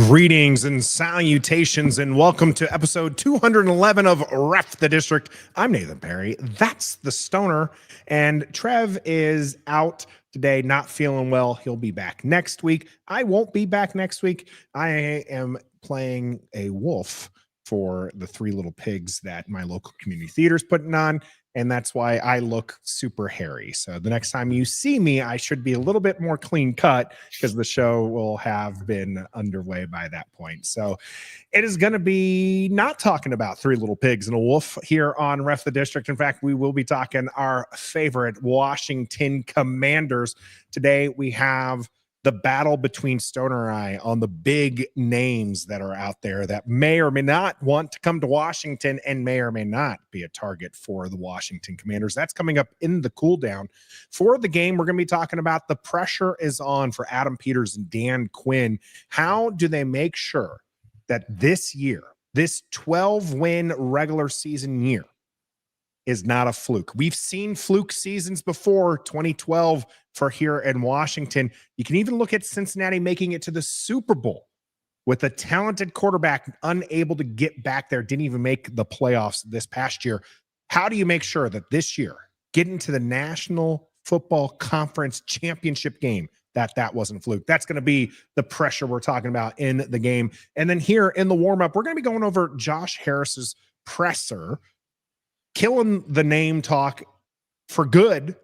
Greetings and salutations, and welcome to episode 211 of Ref the District. I'm Nathan Perry. That's the Stoner, and Trev is out today, not feeling well. He'll be back next week. I won't be back next week. I am playing a wolf for the Three Little Pigs that my local community theater is putting on, and that's why I look super hairy. So the next time you see me, I should be a little bit more clean cut because the show will have been underway by that point. So it is going to be not talking about Three Little Pigs and a Wolf here on Ref the District. In fact, we will be talking our favorite Washington Commanders. Today we have the battle between Stoner and I on the big names that are out there that may or may not want to come to Washington and may or may not be a target for the Washington Commanders. That's coming up in the cool down. For the game, we're going to be talking about the pressure is on for Adam Peters and Dan Quinn. How do they make sure that this year, this 12-win regular season year, is not a fluke? We've seen fluke seasons before, 2012 for here in Washington. You can even look at Cincinnati making it to the Super Bowl with a talented quarterback unable to get back there, didn't even make the playoffs this past year. How do you make sure that this year, getting to the National Football Conference championship game, that wasn't a fluke? That's going to be the pressure we're talking about in the game. And then here in the warm-up, we're going to be going over Josh Harris's presser, killing the name talk for good,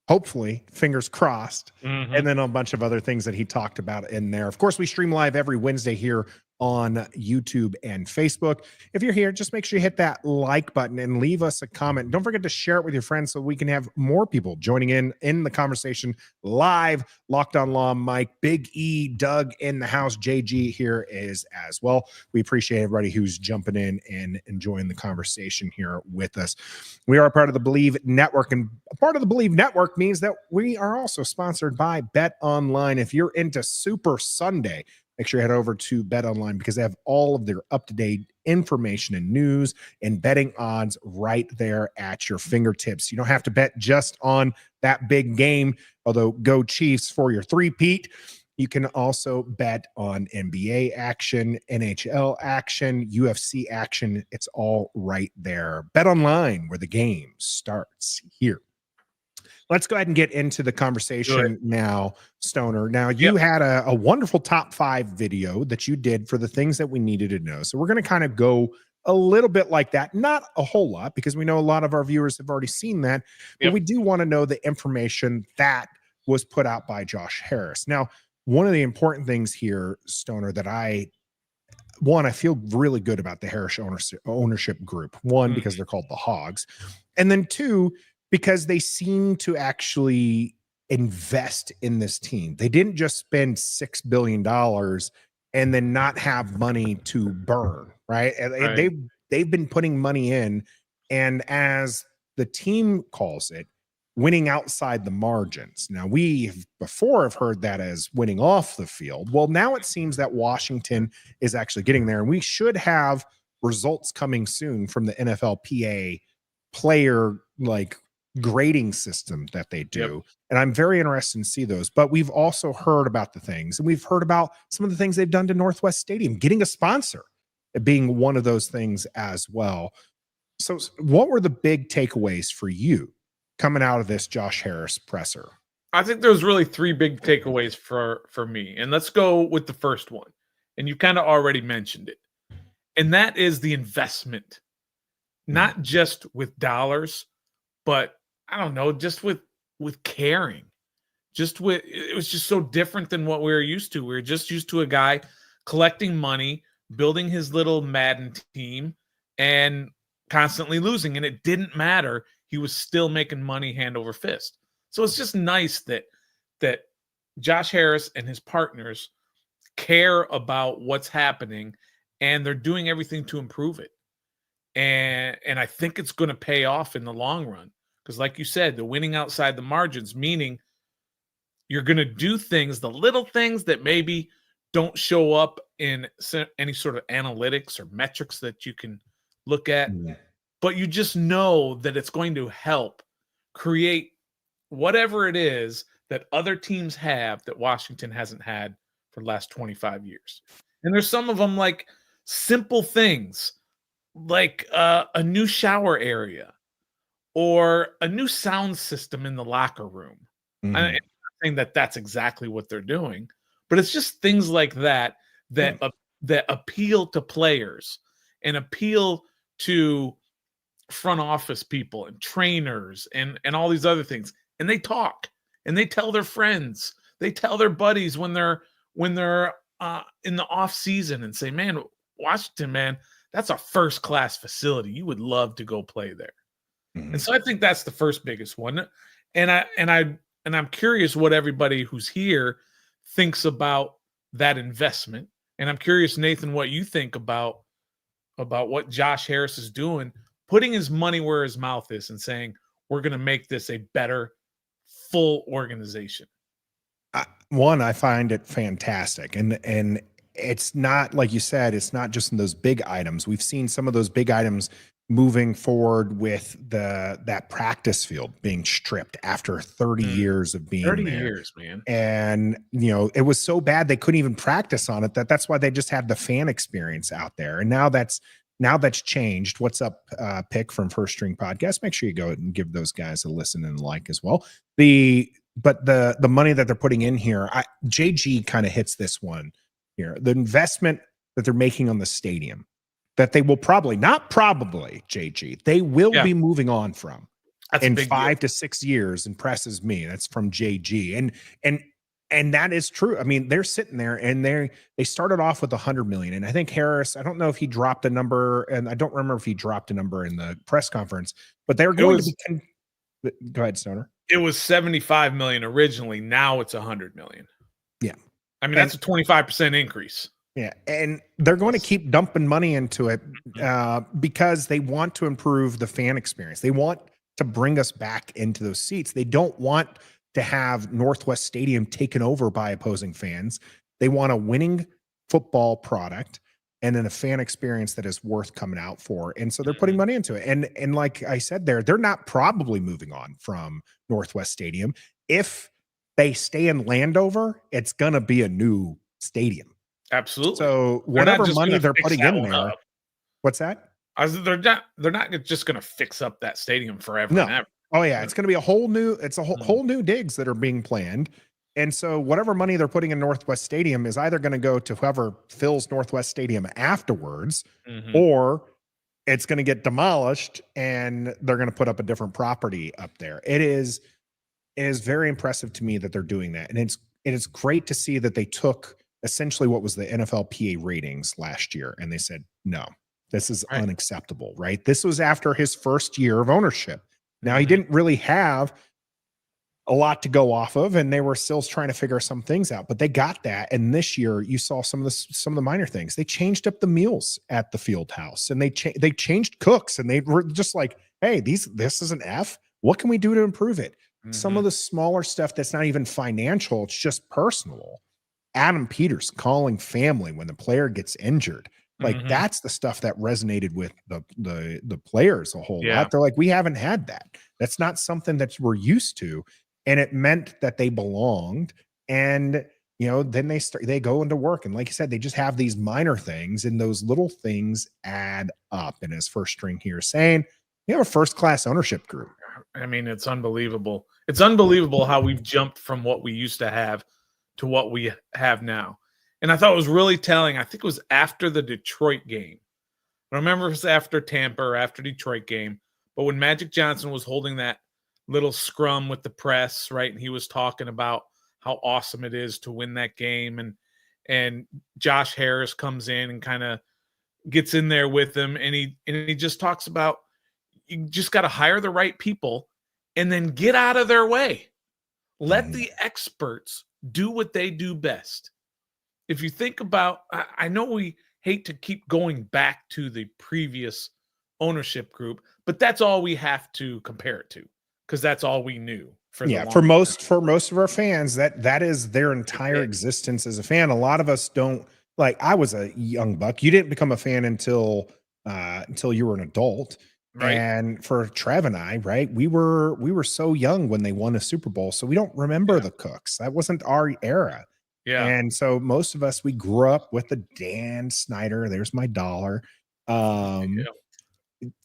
hopefully, fingers crossed, and then a bunch of other things that he talked about in there. Of course, we stream live every Wednesday here on YouTube and Facebook. If you're here, just make sure you hit that like button and leave us a comment. Don't forget to share it with your friends so we can have more people joining in the conversation live. Locked on Law, Mike, Big E, Doug in the house, JG here is as well. We appreciate everybody who's jumping in and enjoying the conversation here with us. We are a part of the Believe Network, and a part of the Believe Network means that we are also sponsored by Bet Online. If you're into Super Sunday, make sure you head over to Bet Online because they have all of their up-to-date information and news and betting odds right there at your fingertips. You don't have to bet just on that big game, although go Chiefs for your three-peat. You can also bet on NBA action, NHL action, UFC action. It's all right there. Bet Online, where the game starts here. Let's go ahead and get into the conversation now, Stoner. Now, you had a wonderful top 5 video that you did for the things that we needed to know. So we're going to kind of go a little bit like that. Not a whole lot, because we know a lot of our viewers have already seen that. But we do want to know the information that was put out by Josh Harris. Now, one of the important things here, Stoner, that I feel really good about the Harris ownership group. One, because they're called the Hogs. And then two, because they seem to actually invest in this team. They didn't just spend $6 billion and then not have money to burn, right? They've been putting money in, and as the team calls it, winning outside the margins. Now, we before have heard that as winning off the field. Well, now it seems that Washington is actually getting there, and we should have results coming soon from the NFLPA player grading system that they do. And I'm very interested to see those. But we've also heard about the things, and we've heard about some of the things they've done to Northwest Stadium, getting a sponsor being one of those things as well. So what were the big takeaways for you coming out of this Josh Harris presser? I think there's really 3 big takeaways for me. And let's go with the first one. And you kind of already mentioned it. And that is the investment, not just with dollars, but I don't know, just with caring, it was just so different than what we were used to. We were just used to a guy collecting money, building his little Madden team, and constantly losing. And it didn't matter. He was still making money hand over fist. So it's just nice that Josh Harris and his partners care about what's happening, and they're doing everything to improve it. And I think it's going to pay off in the long run. Because like you said, the winning outside the margins, meaning you're going to do things, the little things that maybe don't show up in any sort of analytics or metrics that you can look at, but you just know that it's going to help create whatever it is that other teams have that Washington hasn't had for the last 25 years. And there's some of them like simple things like a new shower area or a new sound system in the locker room. I'm not saying that that's exactly what they're doing, but it's just things like that that appeal to players and appeal to front office people and trainers and all these other things. And they talk and they tell their friends, they tell their buddies when they're in the off season and say, man, Washington, man, that's a first class facility. You would love to go play there. And so I think that's the first biggest one. And I'm curious what everybody who's here thinks about that investment. And I'm curious, Nathan, what you think about what Josh Harris is doing, putting his money where his mouth is and saying, we're going to make this a better, full organization. One, I find it fantastic. And it's not, like you said, it's not just in those big items. We've seen some of those big items moving forward with that practice field being stripped after 30 years of being 30 there. years, man. And, it was so bad they couldn't even practice on it. That's why they just had the fan experience out there. And now that's changed. What's up, Pick from First String Podcast? Make sure you go and give those guys a listen and like as well. But the money that they're putting in here, JG kind of hits this one here. The investment that they're making on the stadium, that they will JG, they will be moving on from in 5 to 6 years, impresses me. That's from JG. And that is true. I mean, they're sitting there and they started off with $100 million. And I think Harris, I don't know if he dropped a number, and I don't remember if he dropped a number in the press conference, but they're going to be go ahead, Stoner. It was 75 million originally. Now it's 100 million. Yeah. I mean, that's a 25% increase. Yeah. And they're going to keep dumping money into it because they want to improve the fan experience. They want to bring us back into those seats. They don't want to have Northwest Stadium taken over by opposing fans. They want a winning football product and then a fan experience that is worth coming out for. And so they're putting money into it. And like I said they're not probably moving on from Northwest Stadium. If they stay in Landover, it's going to be a new stadium. Absolutely. So whatever money they're putting in there, what's that? They're not just going to fix up that stadium forever and ever. Oh yeah, it's going to be a whole new new digs that are being planned. And so whatever money they're putting in Northwest Stadium is either going to go to whoever fills Northwest Stadium afterwards, or it's going to get demolished and they're going to put up a different property up there. It is very impressive to me that they're doing that. And it is great to see that they took essentially what was the NFLPA ratings last year and they said, no, this is unacceptable, right? This was after his first year of ownership. Now he didn't really have a lot to go off of, and they were still trying to figure some things out, but they got that. And this year you saw some of the minor things. They changed up the meals at the field house, and they changed cooks, and they were just like, hey, this is an F. What can we do to improve it? Some of the smaller stuff that's not even financial, it's just personal. Adam Peters calling family when the player gets injured. Like that's the stuff that resonated with the players a whole lot. They're like, we haven't had that. That's not something that we're used to. And it meant that they belonged. And, then they go into work. And like you said, they just have these minor things, and those little things add up. And as First String here saying, you have a first-class ownership group. I mean, it's unbelievable. It's unbelievable how we've jumped from what we used to have to what we have now. And I thought it was really telling. I think it was after the Detroit game. I don't remember if it was after Tampa or after Detroit game, but when Magic Johnson was holding that little scrum with the press, right, and he was talking about how awesome it is to win that game, and Josh Harris comes in and kind of gets in there with him, and he just talks about you just got to hire the right people and then get out of their way. Let the experts do what they do best. If you think about, I know we hate to keep going back to the previous ownership group, but that's all we have to compare it to, because that's all we knew. For most of our fans, that is their entire existence as a fan. A lot of us don't, like, I was a young buck. You didn't become a fan until you were an adult. Right. And for Trev and I, right, we were so young when they won a Super Bowl, so we don't remember the Cooks. That wasn't our era. Yeah. And so most of us, we grew up with the Dan Snyder. There's my dollar.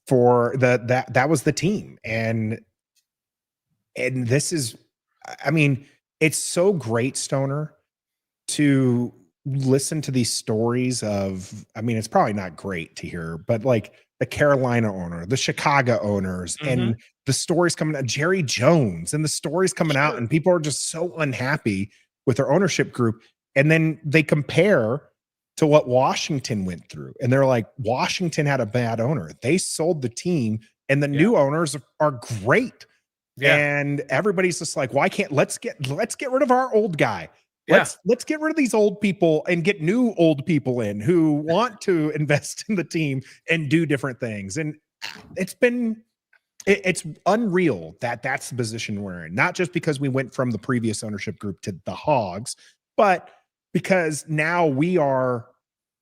For that was the team. And this is, I mean, it's so great, Stoner, to listen to these stories of, I mean, it's probably not great to hear, but like the Carolina owner, the Chicago owners, and the stories coming out, Jerry Jones, and the stories coming out, and people are just so unhappy with their ownership group. And then they compare to what Washington went through. And they're like, Washington had a bad owner. They sold the team, and the new owners are great. Yeah. And everybody's just like, why can't let's get rid of our old guy. Let's get rid of these old people and get new old people in who want to invest in the team and do different things. And it's unreal that that's the position we're in, not just because we went from the previous ownership group to the Hogs, but because now we are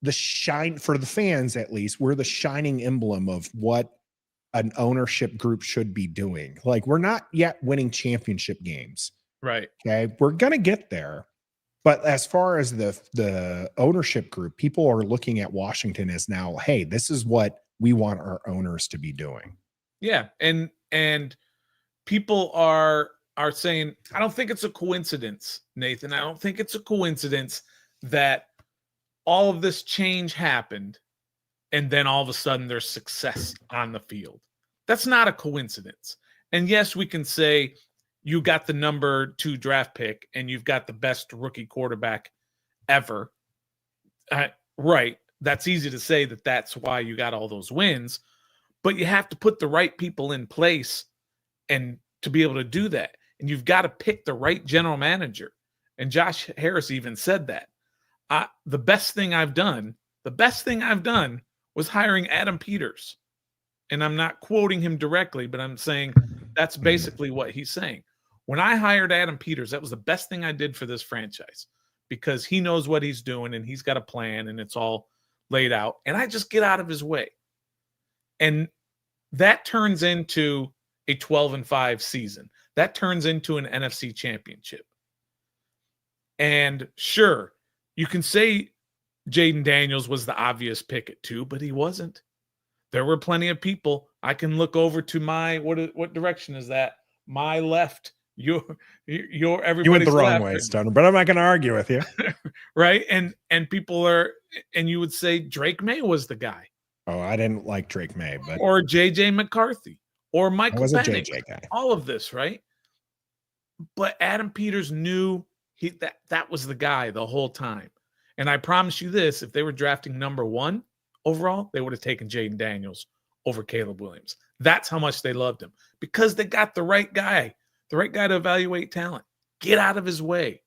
the shine for the fans. At least we're the shining emblem of what an ownership group should be doing. Like, we're not yet winning championship games. Right. Okay. We're going to get there. But as far as the ownership group, people are looking at Washington as now, hey, this is what we want our owners to be doing. Yeah. And people are saying, I don't think it's a coincidence, Nathan. I don't think it's a coincidence that all of this change happened and then all of a sudden there's success on the field. That's not a coincidence. And yes, we can say you got the number 2 draft pick and you've got the best rookie quarterback ever. Right. That's easy to say that that's why you got all those wins, but you have to put the right people in place and to be able to do that. And you've got to pick the right general manager. And Josh Harris even said that. The best thing I've done was hiring Adam Peters. And I'm not quoting him directly, but I'm saying that's basically what he's saying. When I hired Adam Peters, that was the best thing I did for this franchise because he knows what he's doing and he's got a plan and it's all laid out. And I just get out of his way. And that turns into a 12-5 season. That turns into an NFC championship. And sure, you can say Jaden Daniels was the obvious pick at 2, but he wasn't. There were plenty of people. I can look over to my, what direction is that? My left. Your everybody's you went the wrong left. way, Stoner, but I'm not going to argue with you. Right. And people are, and you would say Drake May was the guy. Oh, I didn't like Drake May, but or JJ McCarthy or Michael was a Penix. JJ guy. All of this, right? But Adam Peters knew that was the guy the whole time. And I promise you this, if they were drafting number 1 overall, they would have taken Jaden Daniels over Caleb Williams. That's how much they loved him because they got the right guy to evaluate talent. Get out of his way.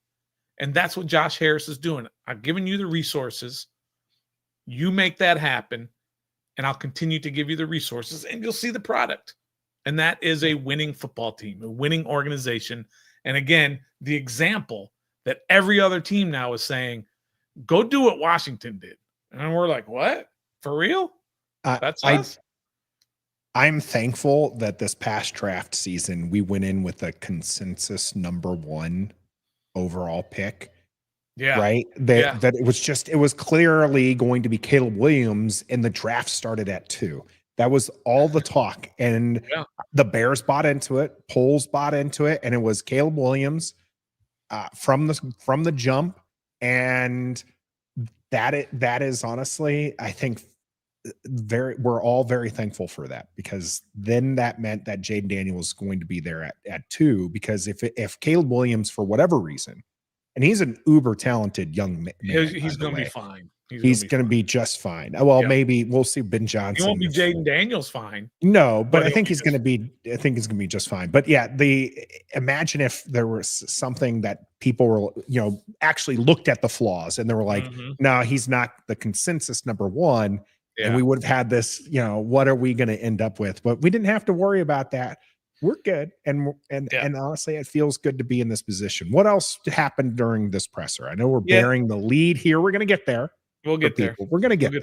And that's what Josh Harris is doing. I've given you the resources. You make that happen, and I'll continue to give you the resources, and you'll see the product. And that is a winning football team, a winning organization. And again, the example that every other team now is saying, go do what Washington did. And we're like, what? For real? That's us? I'm thankful that this past draft season, we went in with a consensus number 1 overall pick. Yeah. Right. That it was clearly going to be Caleb Williams, and the draft started at 2. That was all the talk. And the Bears bought into it, polls bought into it, and it was Caleb Williams from the jump. And that is honestly, I think, we're all very thankful for that, because then that meant that Jaden Daniels was going to be there at 2, because if Caleb Williams, for whatever reason, and he's an uber talented young man, he's going to be fine. He's going to be just fine. Well, maybe we'll see Ben Johnson. He won't be Jaden Daniels fine. No, but I think he's going to be. I think he's going to be just fine. But yeah, imagine if there was something that people were, actually looked at the flaws and they were like, no, he's not the consensus number 1. Yeah. And we would have had this, what are we going to end up with? But we didn't have to worry about that. We're good. And honestly, it feels good to be in this position. What else happened during this presser? I know we're bearing the lead here. We're going to get there. We'll get there. We're going to get there.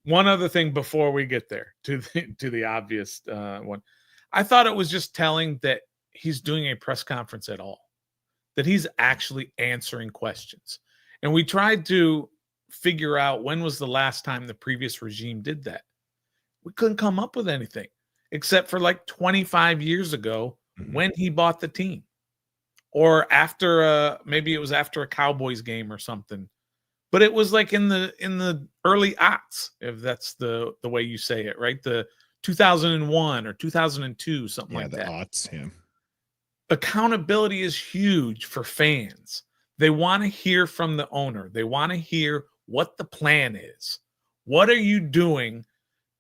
One other thing before we get there to the obvious one. I thought it was just telling that he's doing a press conference at all, that he's actually answering questions. And we tried to figure out when was the last time the previous regime did that. We couldn't come up with anything except for like 25 years ago when he bought the team, or after maybe it was after a Cowboys game or something. But it was like in the early aughts, if that's the way you say it, right? The 2001 or 2002, something like that. Yeah, the aughts, yeah. Accountability is huge for fans. They want to hear from the owner. They want to hear what the plan is. What are you doing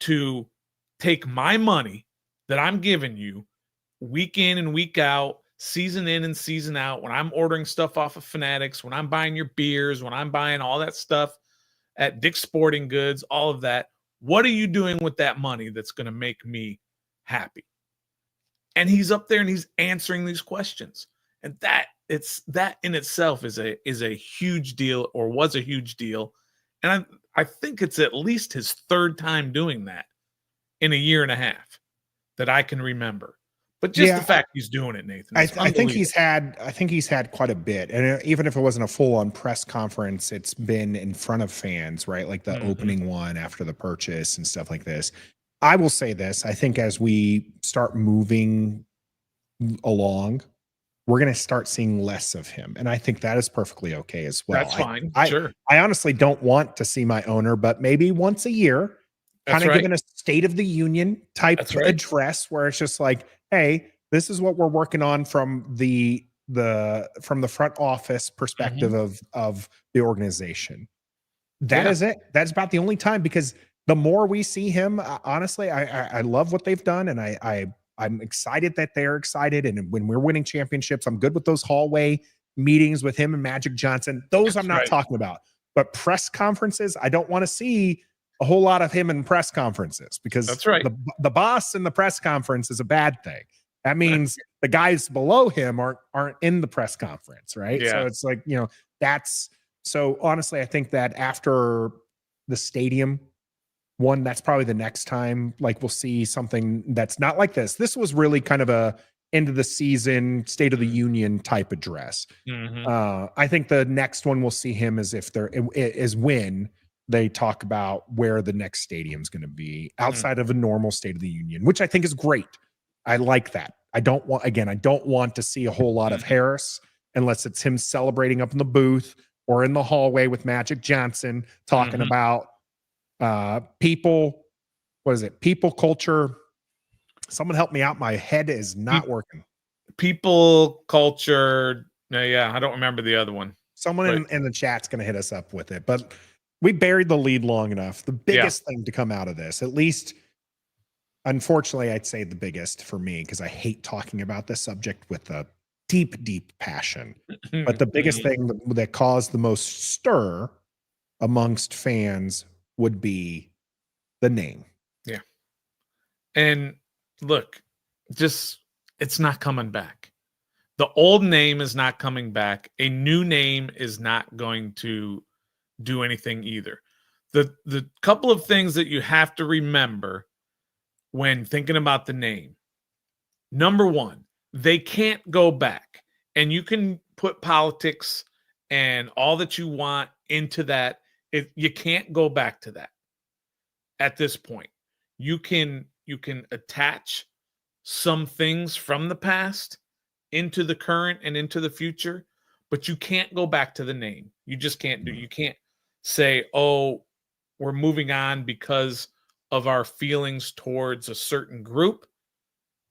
to take my money that I'm giving you week in and week out, season in and season out, when I'm ordering stuff off of Fanatics, when I'm buying your beers, when I'm buying all that stuff at Dick's Sporting Goods, all of that? What are you doing with that money that's going to make me happy? And he's up there and he's answering these questions. And that in itself is a huge deal, or was a huge deal. And I think it's at least his third time doing that in a year and a half that I can remember. But just the fact he's doing it, Nathan. I think he's had quite a bit. And even if it wasn't a full-on press conference, it's been in front of fans, right? Like the opening one after the purchase and stuff like this. I will say this. I think as we start moving along, we're going to start seeing less of him. And I think that is perfectly okay as well. That's fine. Sure. I honestly don't want to see my owner, but maybe once a year, kind of giving a State of the Union type address where it's just like, hey, this is what we're working on from the front office perspective of the organization. That is it. That's about the only time, because the more we see him, honestly, I love what they've done, and I'm excited that they're excited. And when we're winning championships, I'm good with those hallway meetings with him and Magic Johnson. Those I'm not talking about. But press conferences, I don't want to see a whole lot of him in press conferences, because the boss in the press conference is a bad thing. That means the guys below him aren't in the press conference, right? Yeah. So it's like, so honestly, I think that after the stadium one, that's probably the next time, like, we'll see something that's not like this. This was really kind of a end of the season State of the Union type address. I think the next one we'll see him is when they talk about where the next stadium is going to be outside of a normal State of the Union, which I think is great. I like that. I don't want to see a whole lot of Harris unless it's him celebrating up in the booth or in the hallway with Magic Johnson talking about people. What is it? People, culture. Someone help me out. My head is not working. People, culture. Yeah, I don't remember the other one. Someone in the chat's going to hit us up with it, but we buried the lead long enough. The biggest thing to come out of this, at least, unfortunately, I'd say the biggest for me, because I hate talking about this subject with a deep, deep passion. But the biggest thing that caused the most stir amongst fans would be the name. Yeah. And look, it's not coming back. The old name is not coming back. A new name is not going to do anything either. The couple of things that you have to remember when thinking about the name. Number one, they can't go back. And you can put politics and all that you want into that. You can't go back to that at this point. You can attach some things from the past into the current and into the future, but you can't go back to the name. You just can't do. You can't say, oh, we're moving on because of our feelings towards a certain group.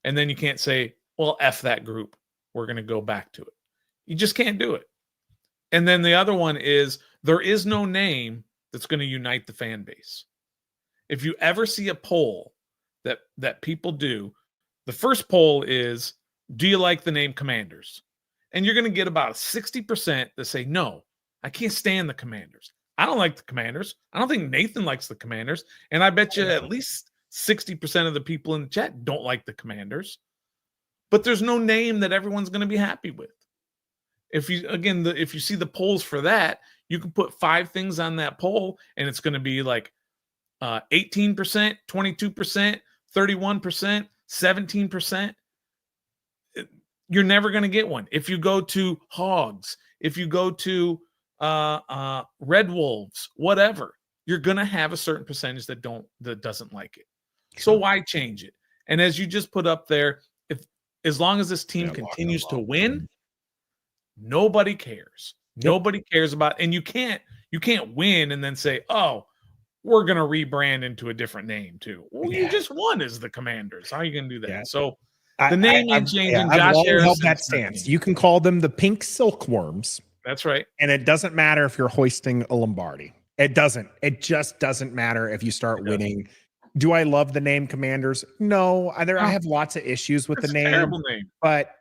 And then you can't say, well, F that group. We're going to go back to it. You just can't do it. And then the other one is, there is no name that's going to unite the fan base. If you ever see a poll that people do, the first poll is, do you like the name Commanders? And you're going to get about 60% that say, no, I can't stand the Commanders. I don't like the Commanders. I don't think Nathan likes the Commanders. And I bet you at least 60% of the people in the chat don't like the Commanders. But there's no name that everyone's going to be happy with. If you see the polls for that, you can put 5 things on that poll, and it's going to be like 18%, 22%, 31%, 17%. You're never going to get one. If you go to Hogs, if you go to Red Wolves, whatever, you're going to have a certain percentage that doesn't like it. So why change it? And as you just put up there, as long as this team continues to win, nobody cares. Yep. Nobody cares about, and you can't win and then say, oh, we're going to rebrand into a different name too. Well, you just won as the Commanders. How are you going to do that? Yeah. So the naming changing, Josh Harris held that stance. You can call them the pink silkworms. That's right. And it doesn't matter if you're hoisting a Lombardi. It just doesn't matter if you start winning. Do I love the name Commanders? No. I have lots of issues with the name. Terrible name. But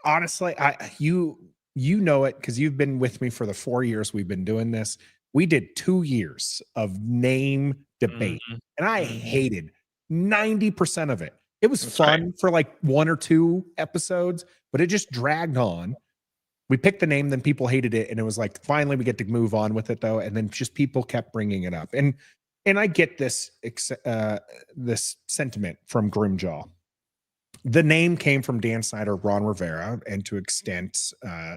honestly, you know it because you've been with me for the 4 years we've been doing this. We did 2 years of name debate, and I hated 90% of it. It was fun for like 1 or 2 episodes, but it just dragged on. We picked the name, then people hated it, and it was like, finally we get to move on with it though, and then just people kept bringing it up. And I get this sentiment from Grimjaw. The name came from Dan Snyder, Ron Rivera, and to extent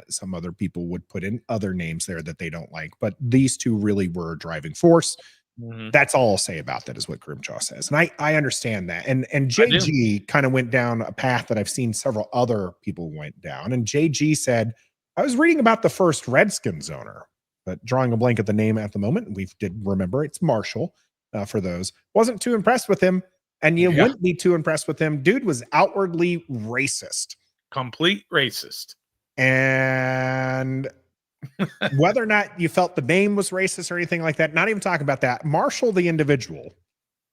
some other people would put in other names there that they don't like, but these two really were a driving force. That's all I'll say about that is what Grimjaw says. And I understand that. And JG kind of went down a path that I've seen several other people went down. And JG said, I was reading about the first Redskins owner, but drawing a blank at the name at the moment. We did remember it's Marshall for those. Wasn't too impressed with him. And you wouldn't be too impressed with him. Dude was outwardly racist. Complete racist. And whether or not you felt the name was racist or anything like that, not even talking about that. Marshall, the individual,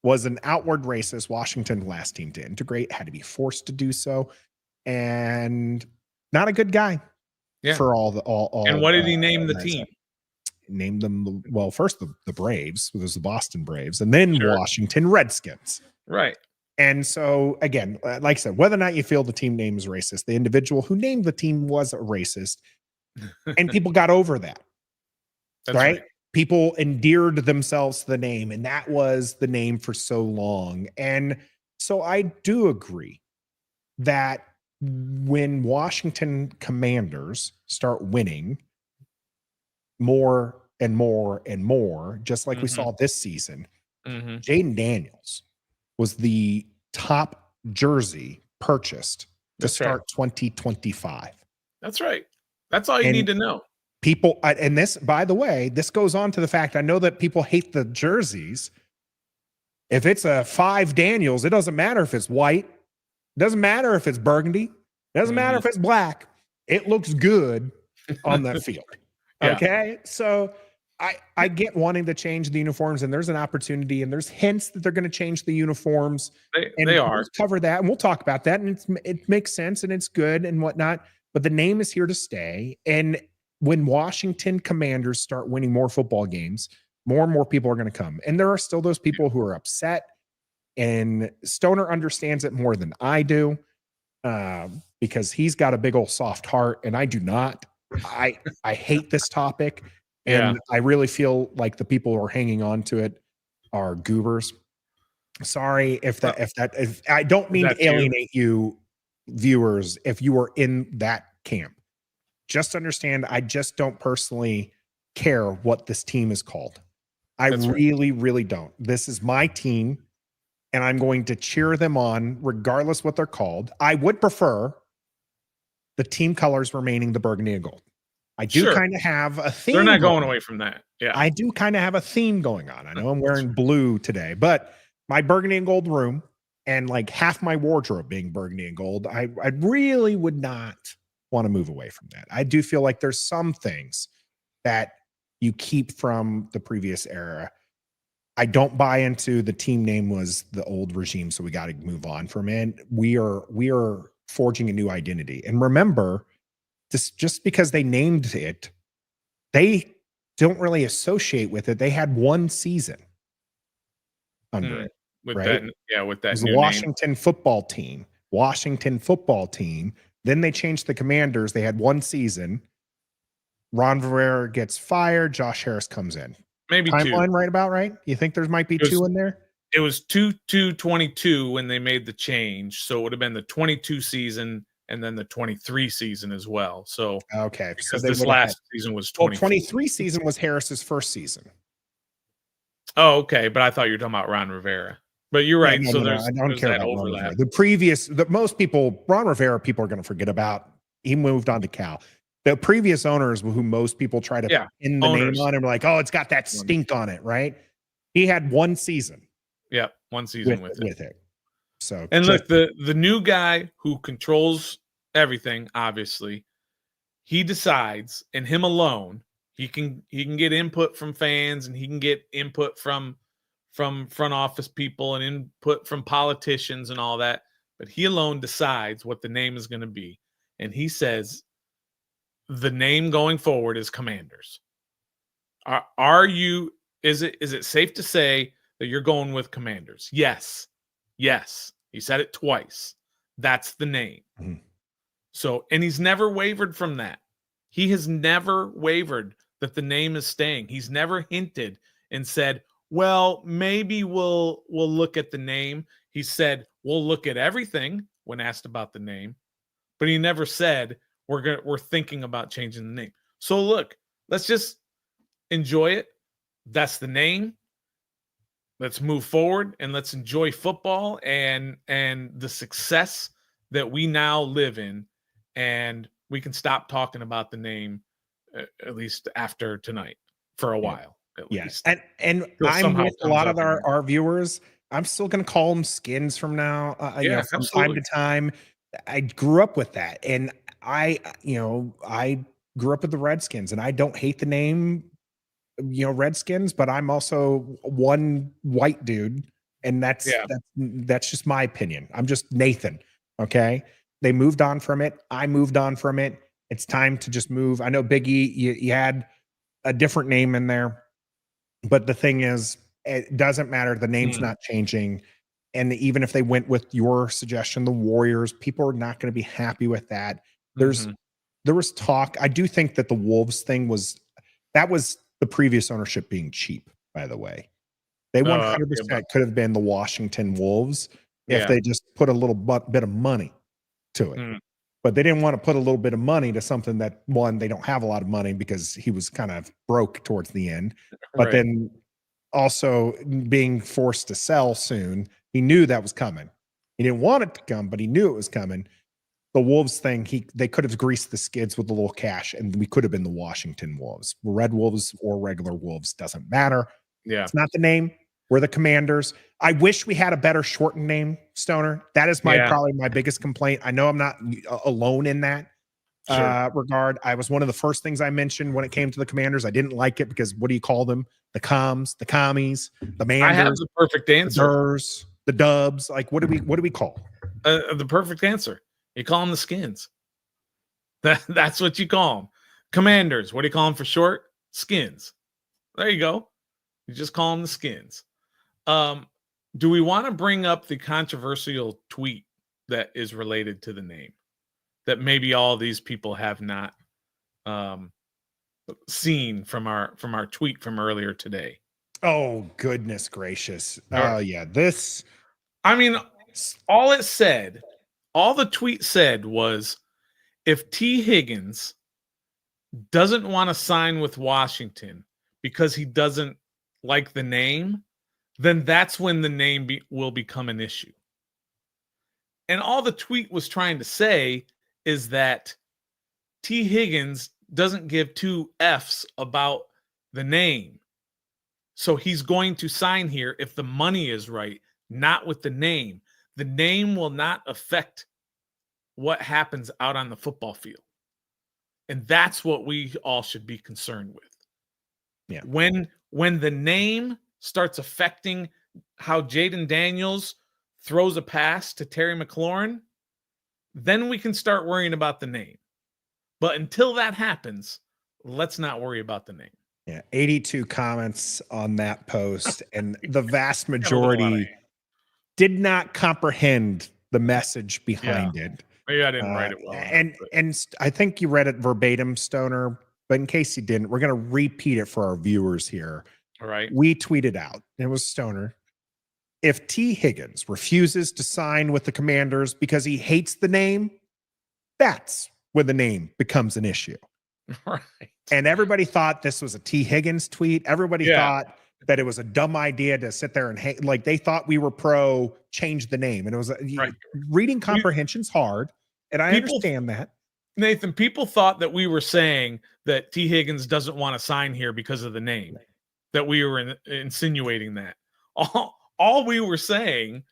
was an outward racist. Washington, last team to integrate, had to be forced to do so. And not a good guy for all. And what did he name the team? Named them, well, first the Braves. It was the Boston Braves. And then Washington Redskins. Right. And so, again, like I said, whether or not you feel the team name is racist, the individual who named the team was a racist, and people got over that. That's right? People endeared themselves to the name, and that was the name for so long. And so I do agree that when Washington Commanders start winning more and more and more, just like we saw this season, Jaden Daniels was the top jersey purchased to start 2025. That's right. That's all you need to know. People, and this, by the way, this goes on to the fact, I know that people hate the jerseys. If it's a 5 Daniels, it doesn't matter if it's white. It doesn't matter if it's burgundy. It doesn't matter if it's black. It looks good on that field. Okay. So I get wanting to change the uniforms, and there's an opportunity, and there's hints that they're going to change the uniforms. They are. We'll cover that, and we'll talk about that. And it makes sense, and it's good and whatnot. But the name is here to stay. And when Washington Commanders start winning more football games, more and more people are going to come. And there are still those people who are upset. And Stoner understands it more than I do, because he's got a big old soft heart, and I do not. I hate this topic. And I really feel like the people who are hanging on to it are goobers. Sorry if I don't mean to alienate you viewers if you are in that camp. Just understand, I just don't personally care what this team is called. I really don't. This is my team, and I'm going to cheer them on regardless what they're called. I would prefer the team colors remaining the burgundy and gold. I do kind of have a theme. They're not going away from that. Yeah. I do kind of have a theme going on. I know I'm wearing blue today, but my burgundy and gold room and like half my wardrobe being burgundy and gold, I really would not want to move away from that. I do feel like there's some things that you keep from the previous era. I don't buy into the team name was the old regime, so we got to move on from it. We are forging a new identity. And remember, this, just because they named it, they don't really associate with it. They had one season under it. With right? With that. It was the Washington football team. Washington football team. Then they changed the Commanders. They had one season. Ron Rivera gets fired. Josh Harris comes in. Maybe timeline right? You think there might be 2 in there? It was 2-22 when they made the change. So it would have been the 22 season and then the 23 season as well. So Okay, so because they this would have last had, season was well, 24. 23 season was Harris's first season. Oh, okay, but I thought you were talking about Ron Rivera. But you're Yeah, right. no, So no, no, I don't there's care that about Ron overlap. Rivera. The most people, Ron Rivera, people are going to forget about. He moved on to Cal. The previous owners, who most people try to Yeah, pin the owners. name on, and like, oh, it's got that stink on it, right? He had one season. Yeah, one season with it. So, and look, the new guy who controls everything, obviously, he decides, and him alone, he can get input from fans, and he can get input from front office people and input from politicians and all that. But he alone decides what the name is going to be, and he says the name going forward is Commanders. Are you? Is it safe to say that you're going with Commanders? Yes. He said it twice. That's the name. Mhm. So, and he's never wavered from that. He has never wavered that the name is staying. He's never hinted and said, well, maybe we'll look at the name. He said, we'll look at everything when asked about the name, but he never said we're thinking about changing the name. So look, let's just enjoy it. That's the name. Let's move forward and let's enjoy football and the success that we now live in, and we can stop talking about the name at least after tonight for a while. At Yes, least. and I'm with a lot of our viewers. I'm still going to call them Skins from now. From time to time. I grew up with that, and I grew up with the Redskins, and I don't hate the name, Redskins, but I'm also one white dude, and that's just my opinion. I'm just Nathan. Okay, they moved on from it. I moved on from it. It's time to just move. I know Biggie, you had a different name in there. But the thing is, it doesn't matter. The name's not changing. And even if they went with your suggestion, the Warriors, people are not going to be happy with that. There was talk. I do think that the Wolves thing was the previous ownership being cheap, by the way. They 100% could have been the Washington Wolves if they just put a little bit of money to it. But they didn't want to put a little bit of money to something that, one, they don't have a lot of money because he was kind of broke towards the end. But then also being forced to sell soon, he knew that was coming. He didn't want it to come, but he knew it was coming. The Wolves thing, they could have greased the skids with a little cash, and we could have been the Washington Wolves. Red Wolves or regular Wolves, doesn't matter. Yeah. It's not the name. We're the Commanders. I wish we had a better shortened name, Stoner. That is probably my biggest complaint. I know I'm not alone in that regard. I was one of the first things I mentioned when it came to the Commanders. I didn't like it because what do you call them? The comms, the commies, the Manders. I have the perfect answer. The Dubs. Like, what do we call? The perfect answer. You call them the Skins. That's what you call them. Commanders. What do you call them for short? Skins. There you go. You just call them the Skins. Do we want to bring up the controversial tweet that is related to the name that maybe all these people have not seen from our tweet from earlier today? Oh, goodness gracious. This. I mean, all the tweet said was, if T. Higgins doesn't want to sign with Washington because he doesn't like the name, then that's when the name will become an issue. And all the tweet was trying to say is that T. Higgins doesn't give two F's about the name. So he's going to sign here if the money is right, not with the name. The name will not affect what happens out on the football field. And that's what we all should be concerned with. Yeah. When the name starts affecting how Jaden Daniels throws a pass to Terry McLaurin, then we can start worrying about the name. But until that happens, let's not worry about the name. Yeah, 82 comments on that post, and the vast majority did not comprehend the message behind it. Maybe I didn't write it well. And I think you read it verbatim, Stoner, but in case you didn't, we're going to repeat it for our viewers here. All right. We tweeted out, it was Stoner, if T. Higgins refuses to sign with the Commanders because he hates the name, That's when the name becomes an issue. Right. And everybody thought this was a T. Higgins tweet. Everybody thought that it was a dumb idea to sit there and like they thought we were pro change the name. And it was reading comprehension's hard. And I understand that. Nathan, people thought that we were saying that T. Higgins doesn't want to sign here because of the name, that we were insinuating that. All we were saying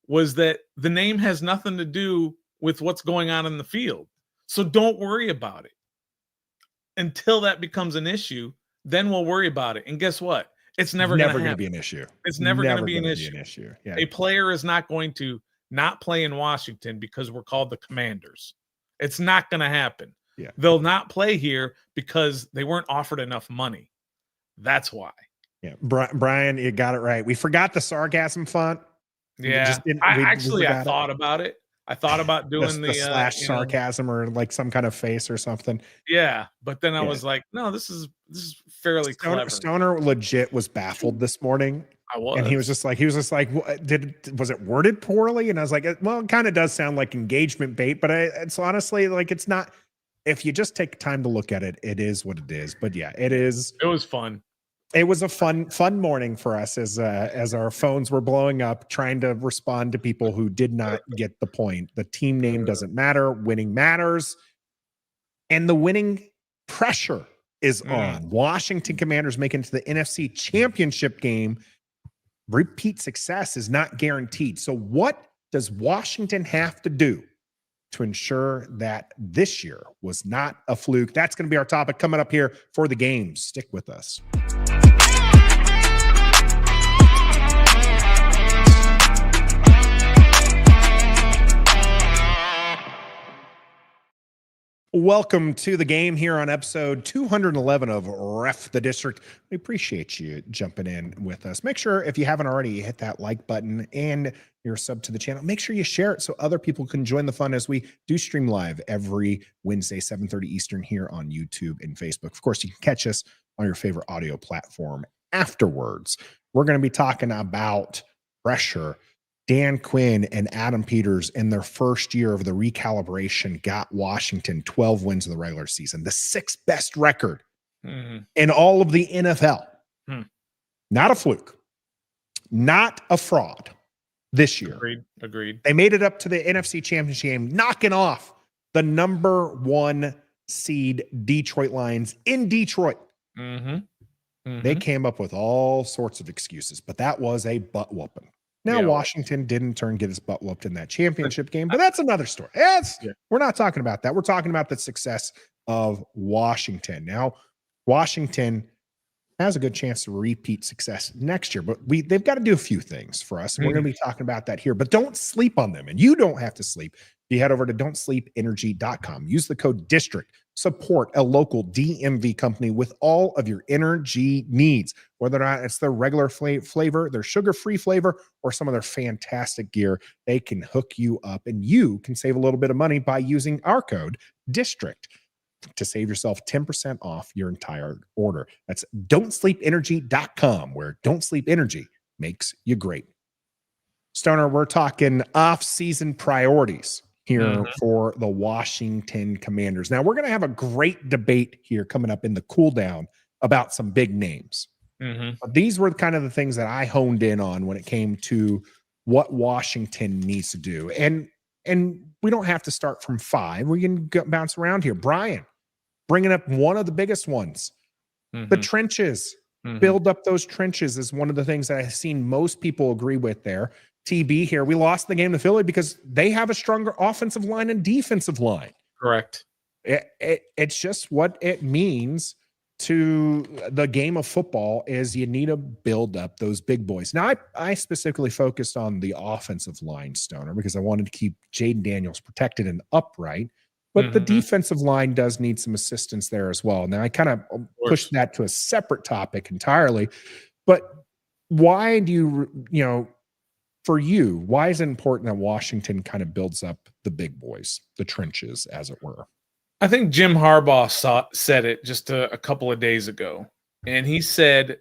was that the name has nothing to do with what's going on in the field. So don't worry about it. Until that becomes an issue, then we'll worry about it. And guess what? It's never going to be an issue. It's never going to be an issue. Yeah. A player is not going to not play in Washington because we're called the Commanders. It's not going to happen. Yeah. They'll not play here because they weren't offered enough money. That's why. Yeah. Brian, you got it right. We forgot the sarcasm font. Yeah. I thought about it. I thought about doing the slash sarcasm or like some kind of face or something. Yeah, but then I was like, no, this is fairly clever. Stoner legit was baffled this morning. I was, and he was just like, was it worded poorly? And I was like, well, it kind of does sound like engagement bait, but it's honestly like it's not. If you just take time to look at it, it is what it is. But yeah, it is. It was fun. It was a fun morning for us as our phones were blowing up, trying to respond to people who did not get the point. The team name doesn't matter. Winning matters. And the winning pressure is on. Washington Commanders making it to the NFC Championship game. Repeat success is not guaranteed. So what does Washington have to do to ensure that this year was not a fluke? That's going to be our topic coming up here for the games. Stick with us. Welcome to the game here on episode 211 of Ref the District. We appreciate you jumping in with us. Make sure, if you haven't already, you hit that like button and you're a sub to the channel. Make sure you share it so other people can join the fun as we do stream live every Wednesday, 7:30 Eastern here on YouTube and Facebook. Of course, you can catch us on your favorite audio platform afterwards. We're going to be talking about pressure. Dan Quinn and Adam Peters in their first year of the recalibration got Washington 12 wins in the regular season, the sixth best record in all of the NFL. Not a fluke, not a fraud this year. Agreed. They made it up to the NFC Championship game, knocking off the number one seed Detroit Lions in Detroit. They came up with all sorts of excuses, but that was a butt whooping. Now, Washington didn't get his butt whooped in that championship game, but that's another story. We're not talking about that. We're talking about the success of Washington. Now, Washington has a good chance to repeat success next year, but they've got to do a few things for us. We're going to be talking about that here, but don't sleep on them, and you don't have to sleep. You head over to don'tsleepenergy.com. Use the code DISTRICT. Support a local DMV company with all of your energy needs, whether or not it's their regular flavor, their sugar-free flavor, or some of their fantastic gear. They can hook you up, and you can save a little bit of money by using our code DISTRICT to save yourself 10% off your entire order. That's don'tsleepenergy.com, where Don't Sleep Energy makes you great. Stoner, we're talking off-season priorities here for the Washington Commanders. Now, we're going to have a great debate here coming up in the cool down about some big names. But these were kind of the things that I honed in on when it came to what Washington needs to do. And we don't have to start from five. We can bounce around here. Brian, bringing up one of the biggest ones, the trenches. Build up those trenches is one of the things that I've seen most people agree with there. TB here, we lost the game to Philly because they have a stronger offensive line and defensive line. Correct. It's just what it means to the game of football is you need to build up those big boys. Now, I specifically focused on the offensive line, Stoner, because I wanted to keep Jaden Daniels protected and upright, but the defensive line does need some assistance there as well. Now, I kind of pushed that to a separate topic entirely, but why do for you, why is it important that Washington kind of builds up the big boys, the trenches, as it were? I think Jim Harbaugh said it just a couple of days ago. And he said,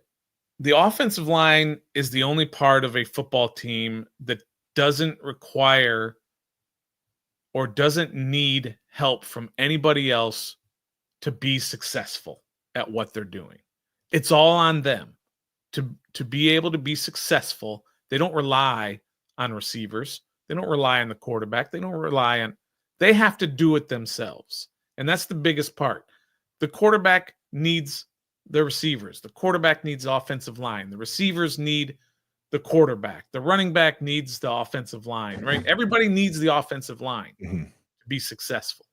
the offensive line is the only part of a football team that doesn't require or doesn't need help from anybody else to be successful at what they're doing. It's all on them to be able to be successful. They don't rely on receivers. They don't rely on the quarterback. They have to do it themselves. And that's the biggest part. The quarterback needs the receivers. The quarterback needs the offensive line. The receivers need the quarterback. The running back needs the offensive line, right? Everybody needs the offensive line to be successful.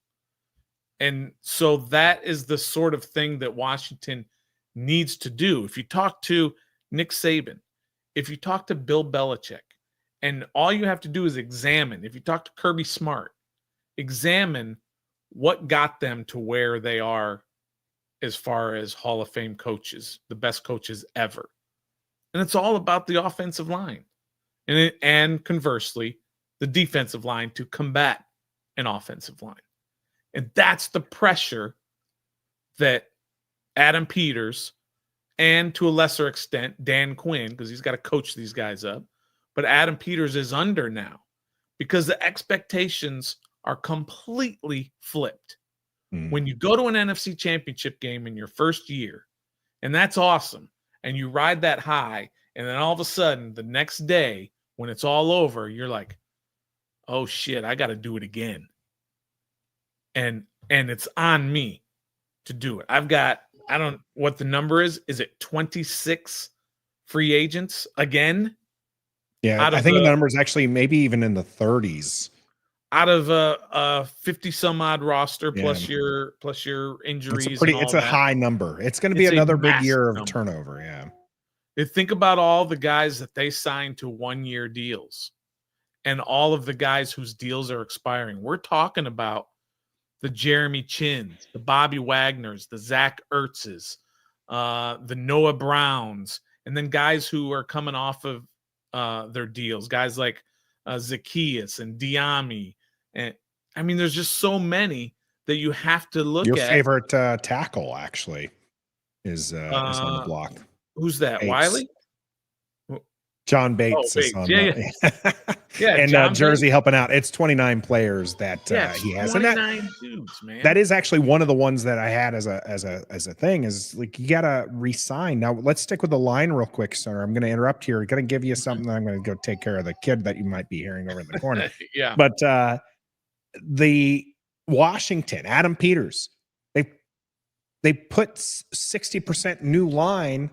And so that is the sort of thing that Washington needs to do. If you talk to Nick Saban, if you talk to Bill Belichick, and all you have to do is examine, if you talk to Kirby Smart, examine what got them to where they are as far as Hall of Fame coaches, the best coaches ever. And it's all about the offensive line. And conversely, the defensive line to combat an offensive line. And that's the pressure that Adam Peters and to a lesser extent, Dan Quinn, because he's got to coach these guys up, but Adam Peters is under now because the expectations are completely flipped. When you go to an NFC championship game in your first year, and that's awesome, and you ride that high, and then all of a sudden, the next day, when it's all over, you're like, oh shit, I got to do it again. And it's on me to do it. I don't know what the number is. Is it 26 free agents again? Yeah, I think the number is actually maybe even in the 30s. Out of a 50 some odd roster plus your injuries. It's a high number. It's going to be another big year of turnover. Yeah. Think about all the guys that they signed to 1-year deals and all of the guys whose deals are expiring. We're talking about the Jeremy Chins, the Bobby Wagners, the Zach Ertzes, the Noah Browns, and then guys who are coming off of their deals, guys like Zacchaeus and Diami. And I mean, there's just so many that you have to look at. Your favorite tackle actually is on the block. Who's that? Bates. Wiley? John Bates is on yeah, and Jersey helping out. It's 29 players that he has. 29 dudes, man. That is actually one of the ones that I had as a thing is like you gotta re-sign. Now let's stick with the line real quick, sir. I'm gonna interrupt here. I'm gonna give you something. I'm gonna go take care of the kid that you might be hearing over in the corner. Yeah. But the Washington, Adam Peters, they put 60% new line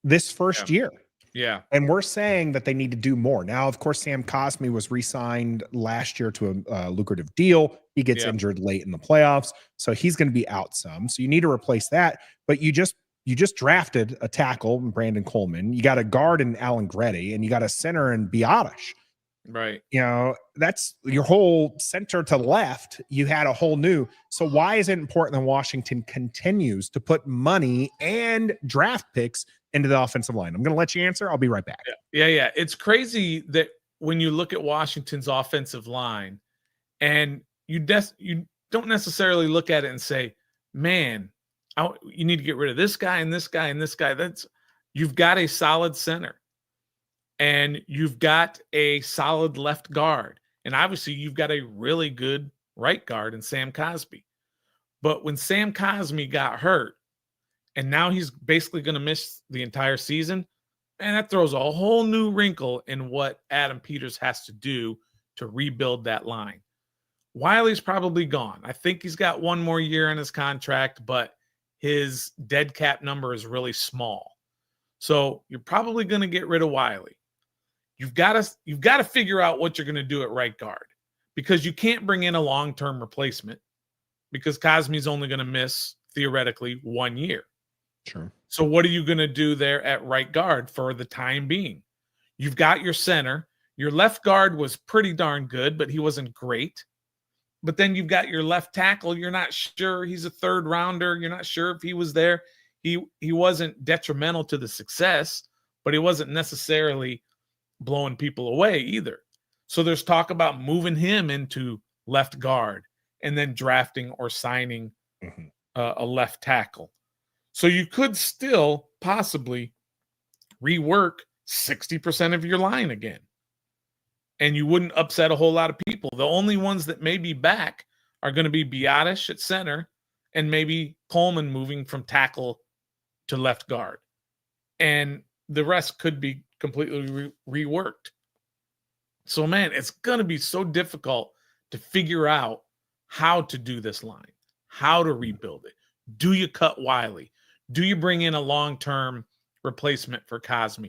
this first year. Yeah. And we're saying that they need to do more. Now, of course, Sam Cosmi was re-signed last year to a lucrative deal. He gets injured late in the playoffs, so he's going to be out some. So you need to replace that. But you just drafted a tackle, Brandon Coleman. You got a guard in Alan Gretty, and you got a center in Biotish. Right. You know, that's your whole center to left. You had a whole new. So why is it important that Washington continues to put money and draft picks into the offensive line? I'm going to let you answer. I'll be right back. Yeah. It's crazy that when you look at Washington's offensive line and you don't necessarily look at it and say, man, you need to get rid of this guy and this guy and this guy. You've got a solid center and you've got a solid left guard. And obviously you've got a really good right guard in Sam Cosmi. But when Sam Cosmi got hurt, and now he's basically going to miss the entire season, and that throws a whole new wrinkle in what Adam Peters has to do to rebuild that line. Wiley's probably gone. I think he's got one more year in his contract, but his dead cap number is really small. So you're probably going to get rid of Wiley. You've got to figure out what you're going to do at right guard because you can't bring in a long-term replacement because Cosmi's only going to miss theoretically 1 year. Sure. So what are you going to do there at right guard for the time being? You've got your center. Your left guard was pretty darn good, but he wasn't great. But then you've got your left tackle. You're not sure. He's a third rounder. You're not sure if he was there. He wasn't detrimental to the success, but he wasn't necessarily blowing people away either. So there's talk about moving him into left guard and then drafting or signing a left tackle. So you could still possibly rework 60% of your line again. and you wouldn't upset a whole lot of people. The only ones that may be back are going to be Biotish at center and maybe Coleman moving from tackle to left guard. And the rest could be completely reworked. So, man, it's going to be so difficult to figure out how to do this line, how to rebuild it. Do you cut Wiley? Do you bring in a long-term replacement for Cosme?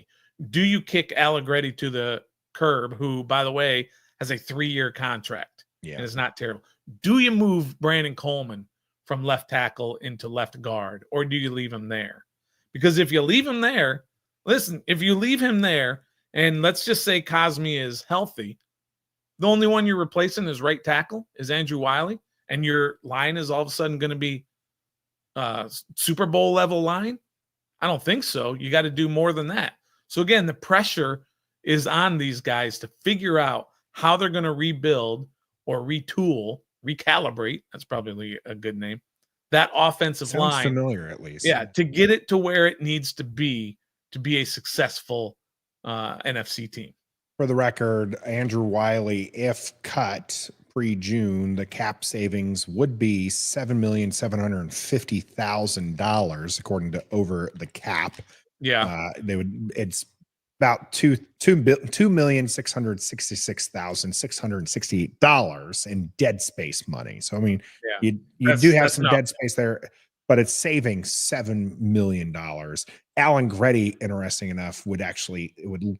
Do you kick Allegretti to the curb, who, by the way, has a 3-year contract and is not terrible? Do you move Brandon Coleman from left tackle into left guard, or do you leave him there? Because if you leave him there, listen, if you leave him there, and let's just say Cosme is healthy, the only one you're replacing is right tackle, is Andrew Wiley, and your line is all of a sudden going to be Super Bowl level line? I don't think so. You got to do more than that. So again, the pressure is on these guys to figure out how they're going to rebuild or retool, recalibrate. That's probably a good name. That offensive line. Sounds familiar, at least. Yeah, to get it to where it needs to be a successful NFC team. For the record, Andrew Wiley, if cut pre-June, the cap savings would be $7,750,000 according to Over the Cap. Yeah, it's about $2,666,668 in dead space money. So I mean, you do have some dead space there, but it's saving $7 million. Allegretti, interesting enough, would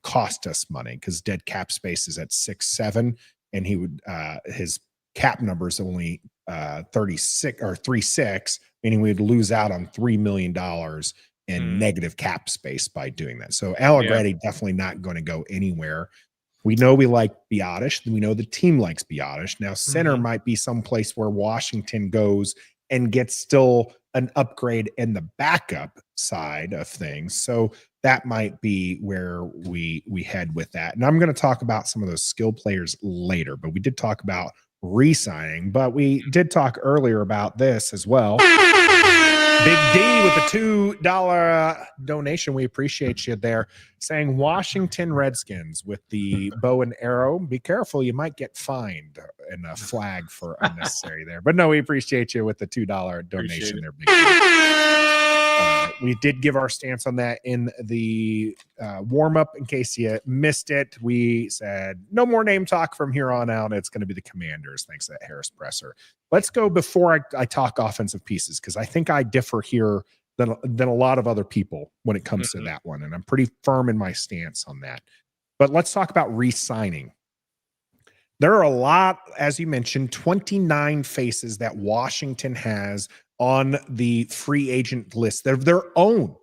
cost us money because dead cap space is at 6.7, and he would his cap number is only 36 or 3.6, meaning we'd lose out on $3 million in negative cap space by doing that. So Allegretti definitely not going to go anywhere. We know we like Biotish. We know the team likes Biotish. Now center might be someplace where Washington goes and gets still an upgrade in the backup side of things. So that might be where we head with that. And I'm going to talk about some of those skill players later, but we did talk about re-signing, but we did talk earlier about this as well. Big D with the $2 donation. We appreciate you there. Saying Washington Redskins with the bow and arrow. Be careful, you might get fined and a flag for unnecessary there. But no, we appreciate you with the $2 donation there, Big D. We did give our stance on that in the warm-up. In case you missed it, we said no more name talk from here on out. It's going to be the Commanders, thanks to that Harris presser. Let's go before I talk offensive pieces, because I think I differ here than a lot of other people when it comes to that one, and I'm pretty firm in my stance on that. But let's talk about re-signing. There are a lot, as you mentioned, 29 faces that Washington has on the free agent list. They're their own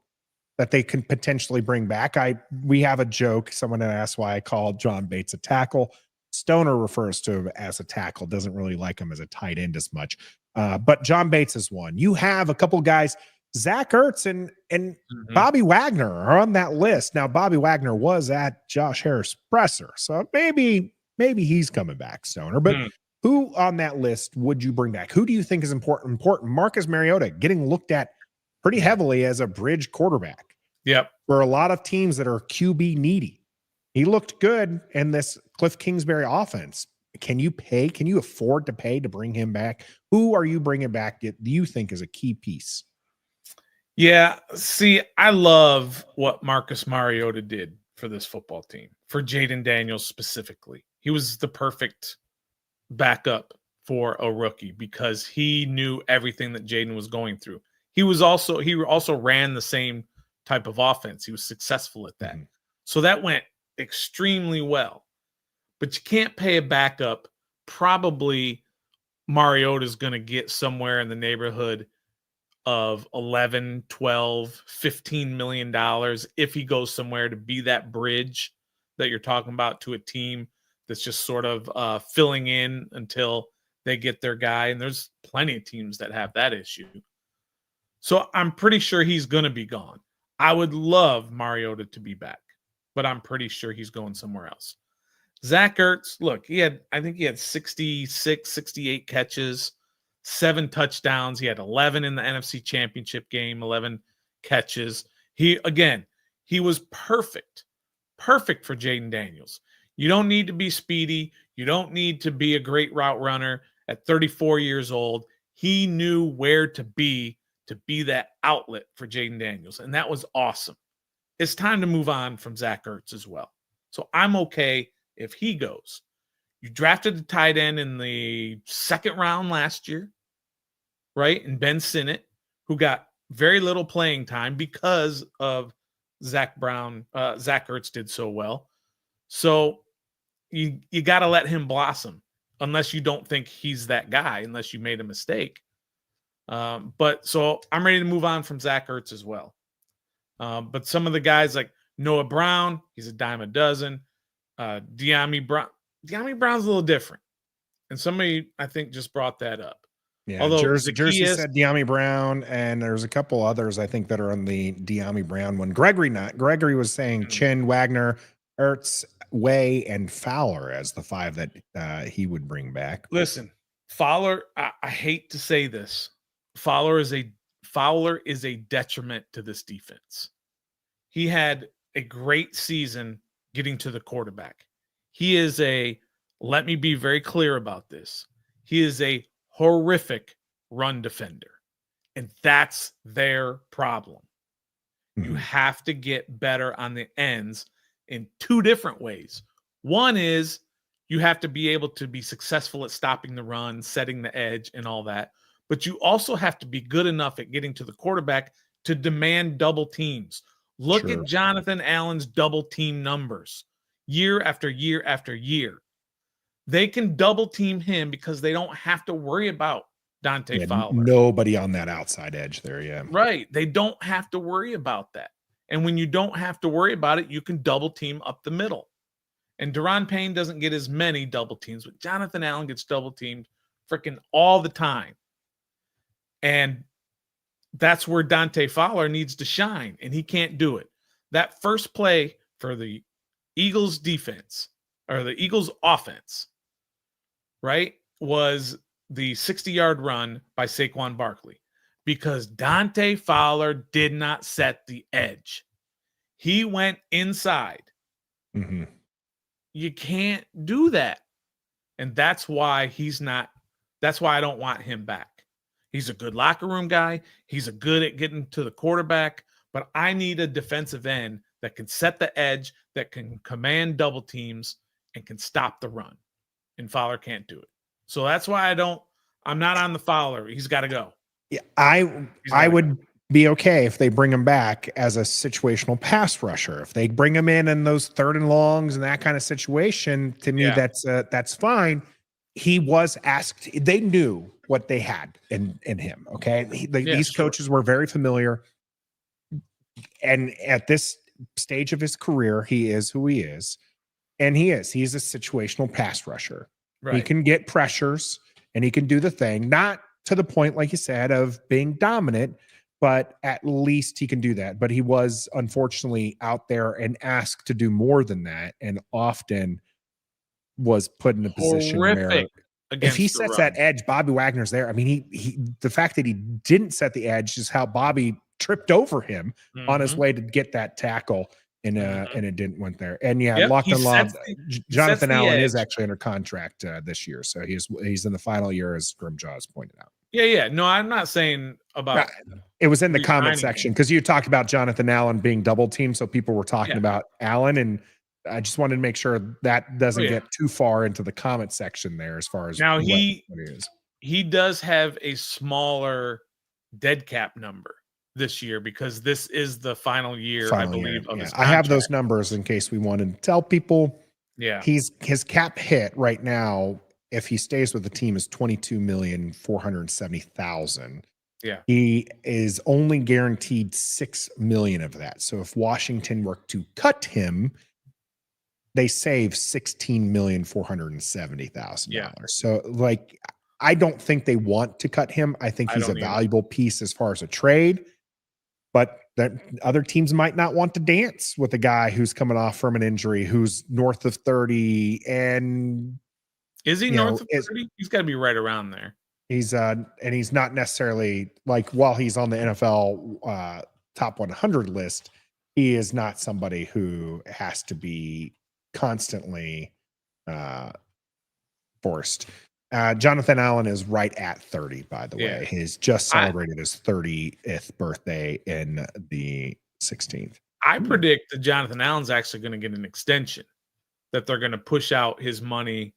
that they can potentially bring back. We have a joke. Someone had asked why I called John Bates a tackle. Stoner refers to him as a tackle, doesn't really like him as a tight end as much. But John Bates is one. You have a couple guys, Zach Ertz and Bobby Wagner are on that list. Now, Bobby Wagner was at Josh Harris' presser, so maybe he's coming back, Stoner. But who on that list would you bring back? Who do you think is important? Marcus Mariota getting looked at pretty heavily as a bridge quarterback. Yep. For a lot of teams that are QB needy. He looked good in this Cliff Kingsbury offense. Can you afford to pay to bring him back? Who are you bringing back that you think is a key piece? Yeah, see, I love what Marcus Mariota did for this football team, for Jaden Daniels specifically. He was the perfect backup for a rookie because he knew everything that Jaden was going through. He also ran the same type of offense. He was successful at that. So that went extremely well. But you can't pay a backup. Probably Mariota is going to get somewhere in the neighborhood of 11, 12, $15 million if he goes somewhere to be that bridge that you're talking about to a team that's just sort of filling in until they get their guy. And there's plenty of teams that have that issue. So I'm pretty sure he's going to be gone. I would love Mariota to be back, but I'm pretty sure he's going somewhere else. Zach Ertz, look, I think he had 66, 68 catches, 7 touchdowns. He had 11 in the NFC Championship game, 11 catches. He was perfect for Jaden Daniels. You don't need to be speedy. You don't need to be a great route runner at 34 years old. He knew where to be that outlet for Jaden Daniels, and that was awesome. It's time to move on from Zach Ertz as well. So I'm okay if he goes. You drafted the tight end in the second round last year, right? And Ben Sinnott, who got very little playing time because of Zach Ertz did so well. So you got to let him blossom unless you don't think he's that guy, unless you made a mistake. But so I'm ready to move on from Zach Ertz as well. But some of the guys like Noah Brown, he's a dime a dozen. De'Ami Brown's a little different. And somebody, I think, just brought that up. Yeah, although Jersey said De'Ami Brown, and there's a couple others I think that are on the De'Ami Brown one. Gregory was saying Chin, Wagner, Ertz, Way, and Fowler as the 5 that he would bring back. Listen, Fowler, I hate to say this, Fowler is a detriment to this defense. He had a great season getting to the quarterback. He is let me be very clear about this. He is a horrific run defender, and that's their problem. You have to get better on the ends in 2 different ways. One is you have to be able to be successful at stopping the run, setting the edge, and all that. But you also have to be good enough at getting to the quarterback to demand double teams. Look at Jonathan Allen's double team numbers year after year after year. They can double team him because they don't have to worry about Dante Fowler. Nobody on that outside edge there, yeah. Right. They don't have to worry about that. And when you don't have to worry about it, you can double team up the middle. And Daron Payne doesn't get as many double teams, but Jonathan Allen gets double teamed freaking all the time. And that's where Dante Fowler needs to shine, and he can't do it. That first play for the Eagles defense, or the Eagles offense, right, was the 60-yard run by Saquon Barkley because Dante Fowler did not set the edge. He went inside. You can't do that. And that's why I don't want him back. He's a good locker room guy. He's good at getting to the quarterback, but I need a defensive end that can set the edge, that can command double teams, and can stop the run. And Fowler can't do it. So that's why I'm not on the Fowler. He's got to go. Yeah, I would be okay if they bring him back as a situational pass rusher. If they bring him in those 3rd and longs and that kind of situation, to me, that's fine. He was asked, they knew what they had in him. Okay. These coaches were very familiar. And at this stage of his career, he is who he is. And he's a situational pass rusher. Right. He can get pressures and he can do the thing, not to the point, like you said, of being dominant, but at least he can do that. But he was unfortunately out there and asked to do more than that, and often was put in a position where if he sets that edge, Bobby Wagner's there. I mean, he the fact that he didn't set the edge is how Bobby tripped over him on his way to get that tackle, and it didn't went there. And locked and lobbed. Jonathan Allen is actually under contract this year, so he's in the final year, as Grimjaw's pointed out. Yeah. No, I'm not saying about. It was in the comment section because you talked about Jonathan Allen being double teamed, so people were talking about Allen, and I just wanted to make sure that doesn't get too far into the comment section there as far as now what it is. He does have a smaller dead cap number this year because this is the final year, I believe. Of his I have those numbers in case we wanted to tell people. Yeah, his cap hit right now, if he stays with the team, is $22,470,000. Yeah, he is only guaranteed $6 million of that. So if Washington were to cut him, they save $16,470,000. Yeah. So I don't think they want to cut him. I think he's a valuable piece as far as a trade, but that other teams might not want to dance with a guy who's coming off from an injury, who's north of 30. And is he north of 30? He's got to be right around there. He's and he's not necessarily while he's on the NFL top 100 list, he is not somebody who has to be constantly forced. Jonathan Allen is right at 30, by the way. He's just celebrated his 30th birthday in the 16th. I predict that Jonathan Allen's actually going to get an extension, that they're going to push out his money,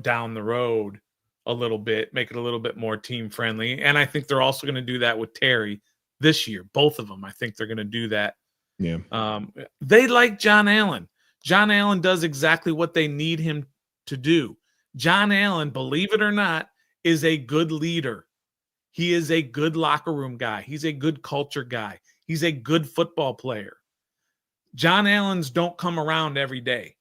down the road a little bit, make it a little bit more team friendly. And I think they're also going to do that with Terry this year. Both of them. I think they're going to do that. Yeah. They like John Allen. John Allen does exactly what they need him to do. John Allen, believe it or not, is a good leader. He is a good locker room guy. He's a good culture guy. He's a good football player. John Allen's don't come around every day.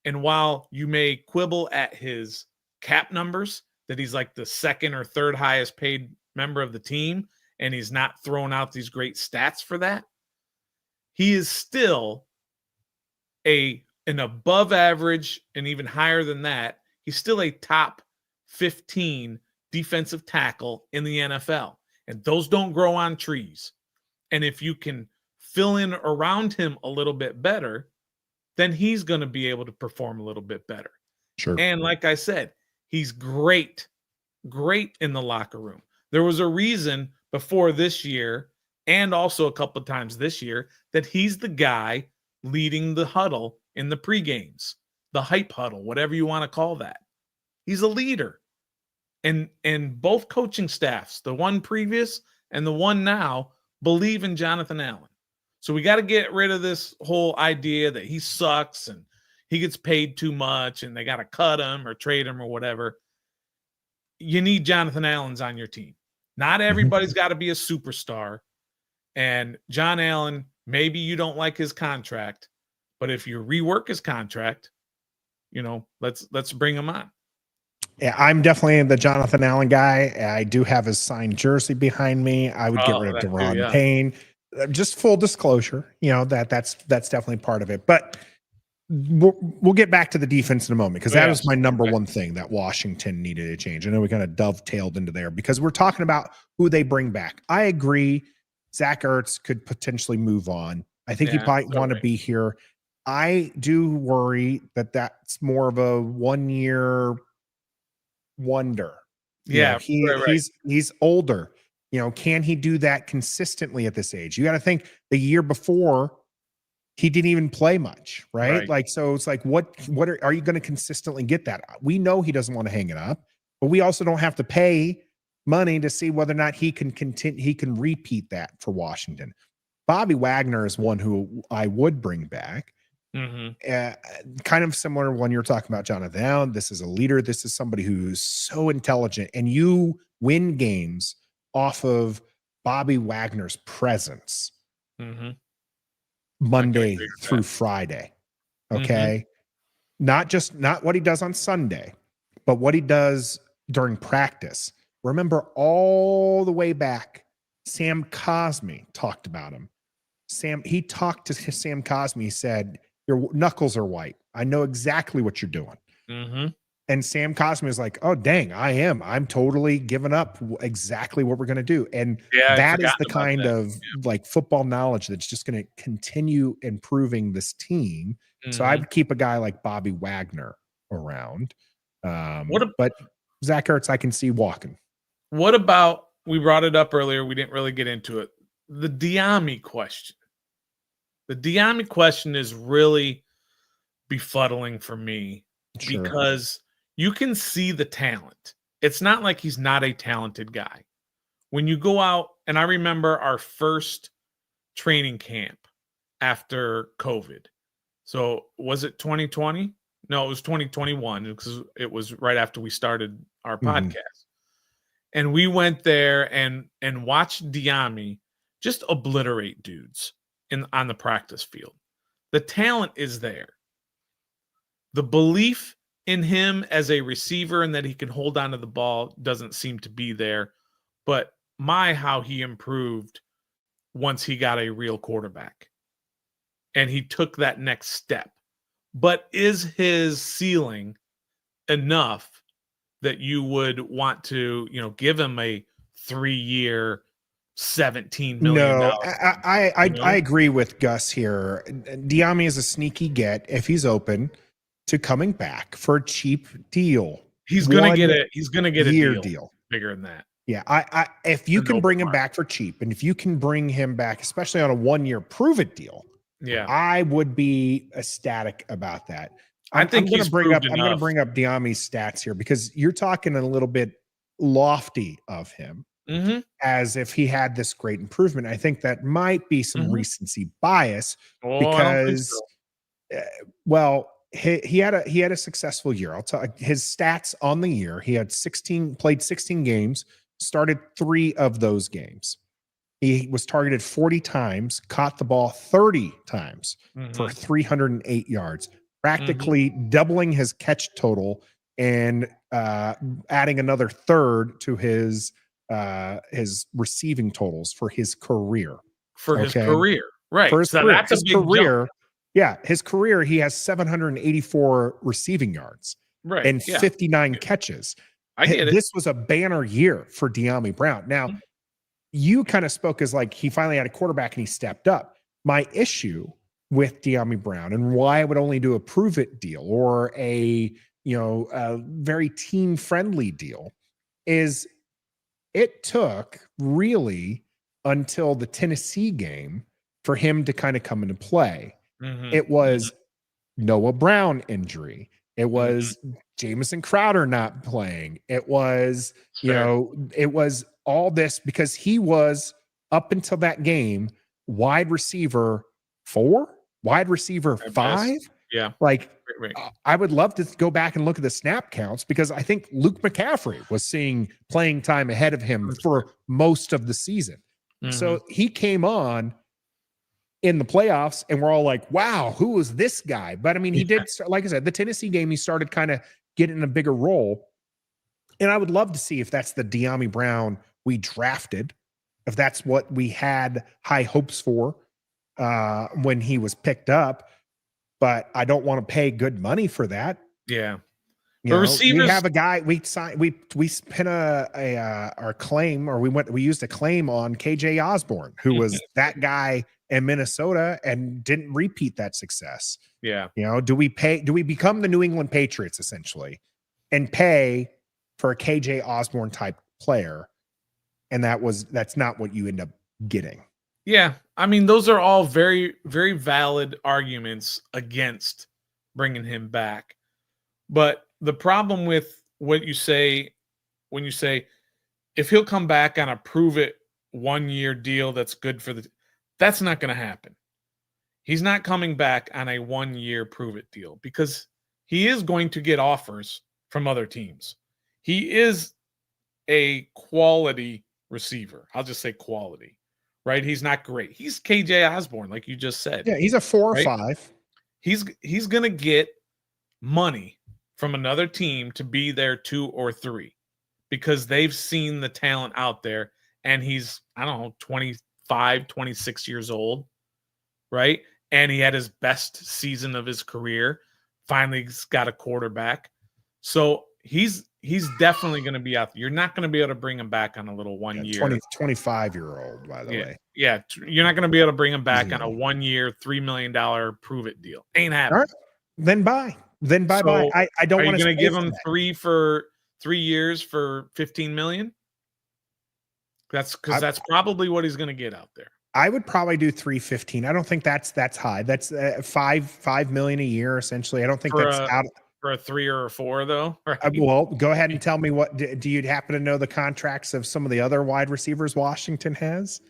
And while you may quibble at his cap numbers, that he's like the second or third highest paid member of the team, and he's not throwing out these great stats for that, he is still an above average, and even higher than that, he's still a top 15 defensive tackle in the NFL. And those don't grow on trees. And if you can fill in around him a little bit better, then he's going to be able to perform a little bit better. Sure. And like I said, he's great in the locker room. There was a reason before this year, and also a couple of times this year, that he's the guy leading the huddle in the pre-games, the hype huddle, whatever you want to call that. He's a leader. And both coaching staffs, the one previous and the one now, believe in Jonathan Allen. So we got to get rid of this whole idea that he sucks and he gets paid too much and they got to cut him or trade him or whatever. You need Jonathan Allen's on your team. Not everybody's got to be a superstar. And John Allen, maybe you don't like his contract, but if you rework his contract, let's bring him on. Yeah, I'm definitely the Jonathan Allen guy. I do have his signed jersey behind me. I would get rid of Deron Payne. Just full disclosure, that's definitely part of it. But we'll get back to the defense in a moment, because that was my number one thing that Washington needed to change. I know we kind of dovetailed into there because we're talking about who they bring back. I agree. Zach Ertz could potentially move on. I think he might want to be here. I do worry that that's more of a 1-year wonder. He's older. Can he do that consistently at this age? You got to think the year before he didn't even play much, right? Like, so it's like, what are you going to consistently get that? We know he doesn't want to hang it up, but we also don't have to pay money to see whether or not he can continue. He can repeat that for Washington. Bobby Wagner is one who I would bring back. Kind of similar when you're talking about Jonathan Allen. This is a leader. This is somebody who's so intelligent, and you win games off of Bobby Wagner's presence Monday through Friday. Okay. Not what he does on Sunday, but what he does during practice. Remember all the way back, Sam Cosmi talked about him. He talked to Sam Cosmi. He said, "Your knuckles are white. I know exactly what you're doing." And Sam Cosmi is like, "Oh, dang, I am. I'm totally giving up exactly what we're going to do." And that is the kind of like football knowledge that's just going to continue improving this team. So I would keep a guy like Bobby Wagner around. But Zach Ertz, I can see walking. What about, we brought it up earlier, we didn't really get into it, the Diami question. The Diami question is really befuddling for me because you can see the talent. It's not like he's not a talented guy. When you go out, and I remember our first training camp after COVID. So was it 2020? No, it was 2021 because it was right after we started our podcast. And we went there and watched Diami just obliterate dudes on the practice field. The talent is there. The belief in him as a receiver and that he can hold on to the ball doesn't seem to be there. But how he improved once he got a real quarterback. And he took that next step. But is his ceiling enough that you would want to, give him a 3-year, $17 million. No, I agree with Gus here. Diami is a sneaky get if he's open to coming back for a cheap deal. He's gonna get a deal bigger than that. Yeah, I if you can bring him back for cheap, and if you can bring him back, especially on a 1-year prove it deal, yeah, I would be ecstatic about that. I'm going to bring up Diami's stats here because you're talking a little bit lofty of him, as if he had this great improvement. I think that might be some recency bias because, well, he had a successful year. I'll tell his stats on the year. He had played 16 games, started 3 of those games. He was targeted 40 times, caught the ball 30 times for 308 yards, practically doubling his catch total and adding another third to his receiving totals for his career. His career, right? For his career. That's his career. Jump. Yeah, his career, he has 784 receiving yards and 59 catches. I get it. This was a banner year for Diami Brown. Now, you kind of spoke as like he finally had a quarterback and he stepped up. My issue with Diami Brown and why I would only do a prove it deal or a very team friendly deal is it took really until the Tennessee game for him to kind of come into play. It was Noah Brown injury. It was Jamison Crowder not playing. It was, it was all this because he was up until that game, wide receiver 4, wide receiver 5. Yeah. Like I would love to go back and look at the snap counts because I think Luke McCaffrey was seeing playing time ahead of him for most of the season. So he came on in the playoffs and we're all like, wow, who is this guy? But I mean, he did start, like I said, the Tennessee game, he started kind of getting a bigger role. And I would love to see if that's the Diami Brown we drafted, if that's what we had high hopes for when he was picked up. But I don't want to pay good money for that. Yeah. We have a guy we signed. We put our claim, or we used a claim on KJ Osborne, who was that guy in Minnesota and didn't repeat that success. Yeah. Do we become the New England Patriots essentially and pay for a KJ Osborne type player? And that's not what you end up getting. Yeah. I mean, those are all very, very valid arguments against bringing him back. But the problem with what you say, when you say, if he'll come back on a prove it 1-year deal, that's good for that's not going to happen. He's not coming back on a 1-year prove it deal because he is going to get offers from other teams. He is a quality receiver. I'll just say quality, right? He's not great. He's KJ Osborne, like you just said. Yeah, he's a 4 or 5. He's going to get money from another team to be there 2 or 3 because they've seen the talent out there and he's, 25, 26 years old, right? And he had his best season of his career. Finally got a quarterback. So he's definitely going to be out there. You're not going to be able to bring him back on a little 1 year. 25-year-old, by the way. Yeah. You're not going to be able to bring him back on a 1-year, $3 million prove it deal. Ain't happening. Right. Then bye. I don't want to. Are you going to give him 3 for 3 years for $15 million? That's probably what he's going to get out there. I would probably do 315. I don't think that's high. That's $5 million a year essentially. I don't think that's out for a 3 or a 4 though. Right? Well, go ahead and tell me what do you happen to know the contracts of some of the other wide receivers Washington has?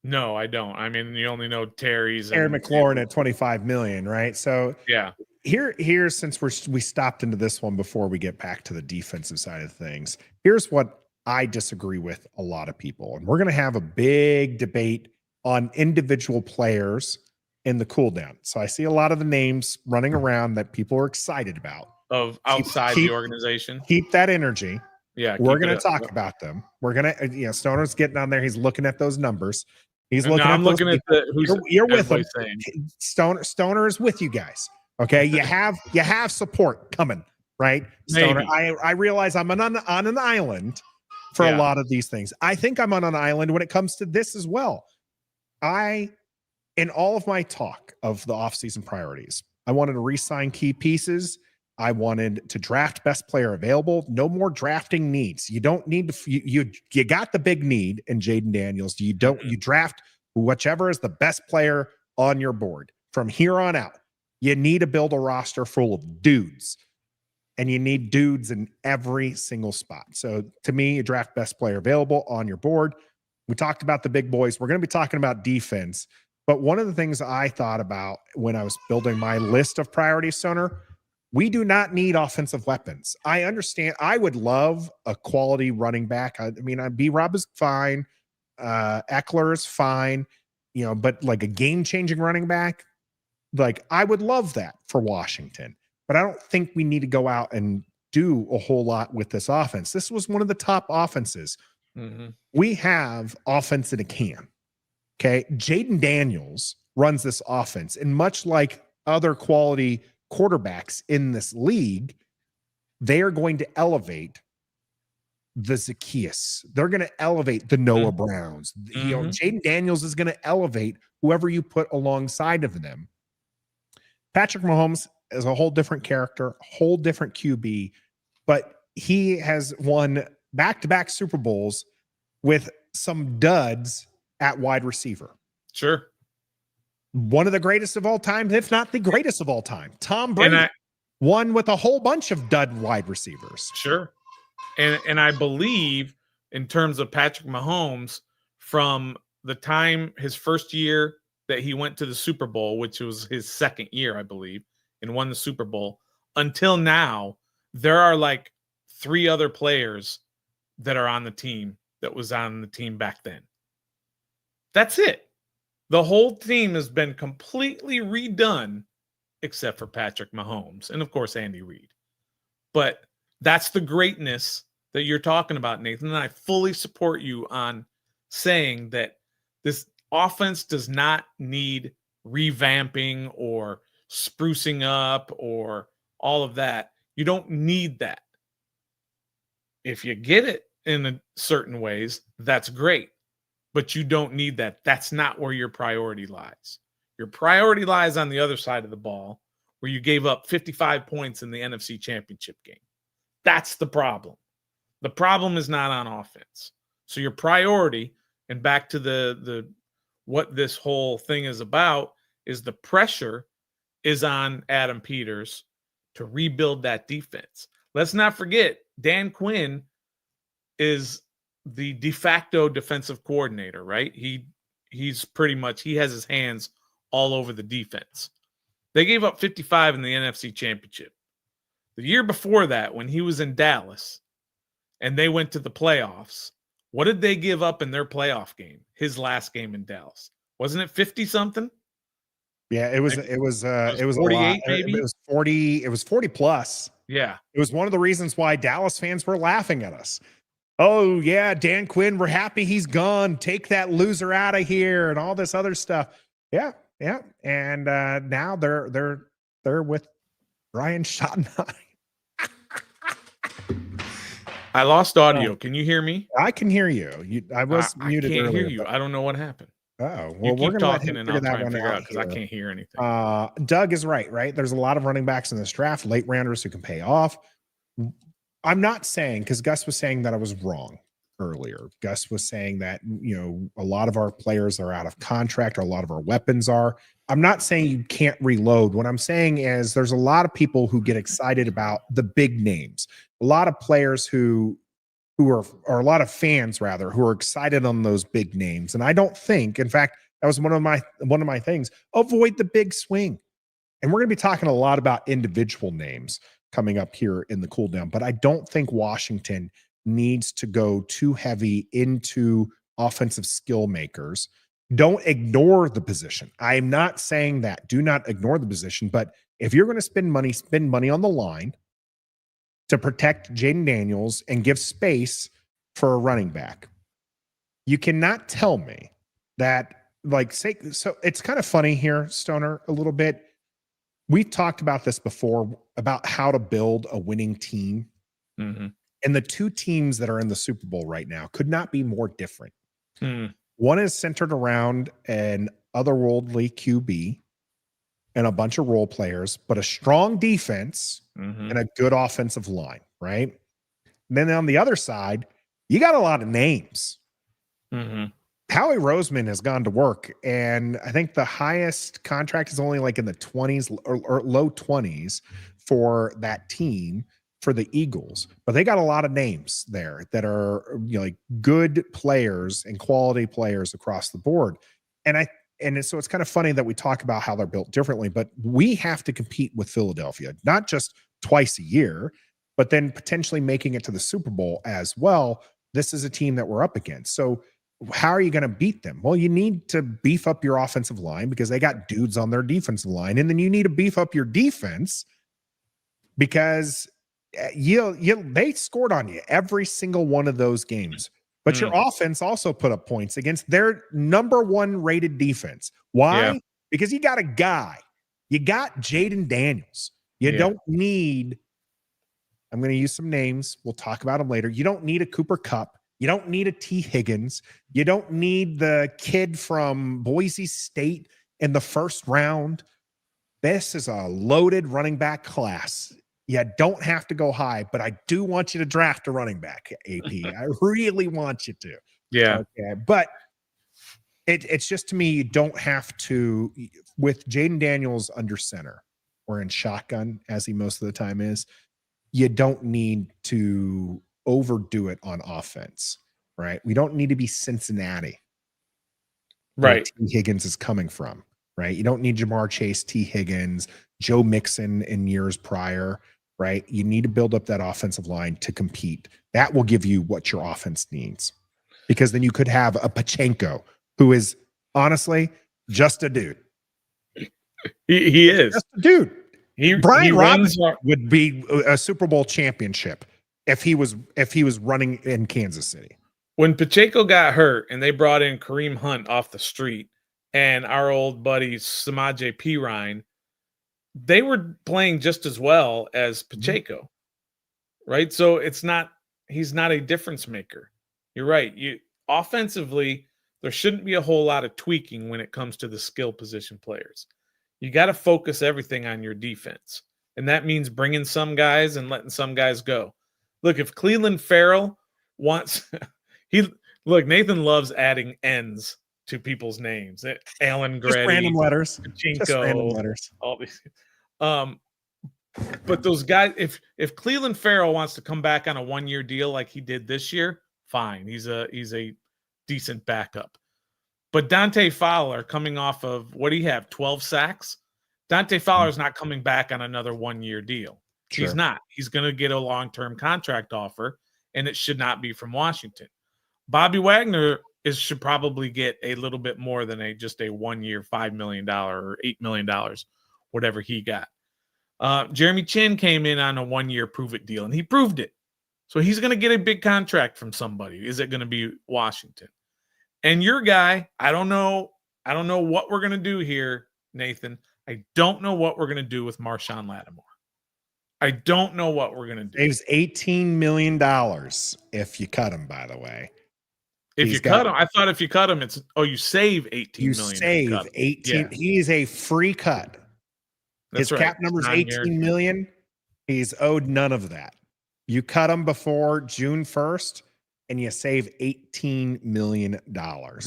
No, I don't. I mean, you only know Terry McLaurin at $25 million, right? So yeah. Here since we stopped into this one before we get back to the defensive side of things, here's what I disagree with a lot of people. And we're going to have a big debate on individual players in the cool down. So I see a lot of the names running around that people are excited about. Of outside the organization. Keep that energy. Yeah. We're going to talk about them. We're going to, Stoner's getting on there. He's looking at those numbers. He's looking I'm looking at you're with him. Stoner is with you guys. Okay. You have support coming, right? Stoner. I realize I'm on an island for a lot of these things. I think I'm on an island when it comes to this as well. In all of my talk of the offseason priorities, I wanted to re-sign key pieces. I wanted to draft best player available. No more drafting needs. You don't need to. You got the big need in Jaden Daniels. You draft whichever is the best player on your board from here on out. You need to build a roster full of dudes, and you need dudes in every single spot. So to me, you draft best player available on your board. We talked about the big boys. We're going to be talking about defense. But one of the things I thought about when I was building my list of priorities, Stoner, we do not need offensive weapons. I understand. I would love a quality running back. I mean, B-Rob is fine. Eckler is fine, but like a game-changing running back, like I would love that for Washington. But I don't think we need to go out and do a whole lot with this offense. This was one of the top offenses. Mm-hmm. We have offense in a can. Okay. Jaden Daniels runs this offense, and much like other quality quarterbacks in this league, they are going to elevate the Zacchaeus. They're going to elevate the Noah Browns. Mm-hmm. Jaden Daniels is going to elevate whoever you put alongside of them. Patrick Mahomes is a whole different character, whole different QB, but he has won back-to-back Super Bowls with some duds at wide receiver. Sure. One of the greatest of all time, if not the greatest of all time. Tom Brady won with a whole bunch of dud wide receivers. Sure. And I believe in terms of Patrick Mahomes, from the time his first year that he went to the Super Bowl, which was his second year, I believe, and won the Super Bowl, until now, there are like 3 other players that are on the team that was on the team back then. That's it. The whole team has been completely redone except for Patrick Mahomes and, of course, Andy Reid. But that's the greatness that you're talking about, Nathan, and I fully support you on saying that this offense does not need revamping or sprucing up or all of that. You don't need that. If you get it in certain ways, that's great. But you don't need that. That's not where your priority lies. Your priority lies on the other side of the ball, where you gave up 55 points in the NFC Championship game. That's the problem. The problem is not on offense. So your priority, and back to the what this whole thing is about, is the pressure is on Adam Peters to rebuild that defense. Let's not forget, Dan Quinn is the de facto defensive coordinator, right? He's pretty much, he has his hands all over the defense. They gave up 55 in the NFC Championship. The year before that, when he was in Dallas and they went to the playoffs, what did they give up in their playoff game? His last game in Dallas. Wasn't it 50 something? Yeah, it was 48 maybe. It was 40 plus. Yeah. It was one of the reasons why Dallas fans were laughing at us. Oh yeah, Dan Quinn, we're happy he's gone. Take that loser out of here and all this other stuff. Yeah. And now they're with Ryan Schottenheimer. I lost audio. Can you hear me? I can hear you. I was muted earlier. I can't hear you. I don't know what happened. Oh, well, we're talking and I'll try and figure out because I can't hear anything. Doug is right? There's a lot of running backs in this draft, late rounders who can pay off. I'm not saying, because Gus was saying that I was wrong earlier. Gus was saying that, a lot of our players are out of contract, or a lot of our weapons are. I'm not saying you can't reload. What I'm saying is there's a lot of people who get excited about the big names. A lot of players who are a lot of fans rather, who are excited on those big names. And I don't think, in fact, that was one of my things. Avoid the big swing. And we're going to be talking a lot about individual names coming up here in the cool down, but I don't think Washington needs to go too heavy into offensive skill makers. Don't ignore the position. I am not saying that. Do not ignore the position, but if you're going to spend money on the line to protect Jaden Daniels and give space for a running back. You cannot tell me that, so it's kind of funny here, Stoner, a little bit. We've talked about this before, about how to build a winning team. Mm-hmm. And the two teams that are in the Super Bowl right now could not be more different. Hmm. One is centered around an otherworldly QB and a bunch of role players, but a strong defense and a good offensive line, right? And then on the other side, you got a lot of names. Howie Roseman has gone to work, and I think the highest contract is only like in the 20s or low 20s for that team for the Eagles. But they got a lot of names there that are, you know, like good players and quality players across the board. So it's kind of funny that we talk about how they're built differently, but we have to compete with Philadelphia, not just twice a year, but then potentially making it to the Super Bowl as well. This is a team that we're up against. So how are you going to beat them? Well, you need to beef up your offensive line because they got dudes on their defensive line. And then you need to beef up your defense because they scored on you every single one of those games. But your offense also put up points against their number one rated defense. Why? Yeah. Because you got a guy. You got Jaden Daniels. You don't need, I'm going to use some names. We'll talk about them later. You don't need a Cooper Kupp. You don't need a T. Higgins. You don't need the kid from Boise State in the first round. This is a loaded running back class. You don't have to go high, but I do want you to draft a running back, AP. I really want you to. Yeah. Okay. But it's just, to me, you don't have to, with Jaden Daniels under center or in shotgun, as he most of the time is, you don't need to overdo it on offense, right? We don't need to be Cincinnati, right? T. Higgins is coming from, right? You don't need Jamar Chase, T. Higgins, Joe Mixon in years prior, right? You need to build up that offensive line to compete. That will give you what your offense needs, because then you could have a Pachenko who is honestly just a dude. He is just a dude. Brian Robinson would be a Super Bowl championship if he was running in Kansas City. When Pacheco got hurt and they brought in Kareem Hunt off the street and our old buddy Samaje Perine, they were playing just as well as Pacheco, right? So he's not a difference maker. You're right. Offensively, there shouldn't be a whole lot of tweaking when it comes to the skill position players. You got to focus everything on your defense. And that means bringing some guys and letting some guys go. Look, if Cleveland Farrell wants Nathan loves adding N's to people's names. Alan Grady, just random letters. Pachinko, just random letters. All these. But those guys, if Cleveland Farrell wants to come back on a 1-year deal like he did this year, fine. He's a decent backup. But Dante Fowler, coming off of, what do you have, 12 sacks? Dante Fowler is not coming back on another 1-year deal. Sure. He's not. He's going to get a long-term contract offer, and it should not be from Washington. Bobby Wagner should probably get a little bit more than just a 1-year $5 million or $8 million, whatever he got. Jeremy Chin came in on a 1-year prove-it deal, and he proved it. So he's going to get a big contract from somebody. Is it going to be Washington? And your guy, I don't know what we're going to do here, Nathan. I don't know what we're going to do with Marshawn Lattimore. I don't know what we're going to do. Saves $18 million if you cut him, by the way. If you cut him, I thought if you cut him, you save $18 million. You save 18. Yeah. He's a free cut. His cap number is $18 million. He's owed none of that. You cut him before June 1st, and you save $18 million.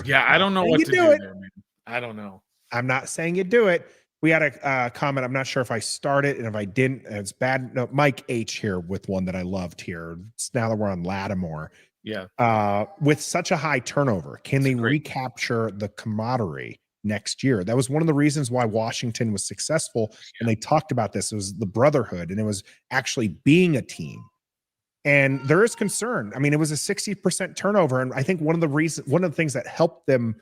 Yeah, I don't know what to do there, man. I don't know. I'm not saying you do it. We had a comment. I'm not sure if I started, and if I didn't, it's bad. No, Mike H here with one that I loved here. It's now that we're on Lattimore. Yeah. With such a high turnover, can they recapture the camaraderie next year? That was one of the reasons why Washington was successful. And they talked about this. It was the brotherhood, and it was actually being a team. And there is concern. I mean, it was a 60% turnover. And I think one of the things that helped them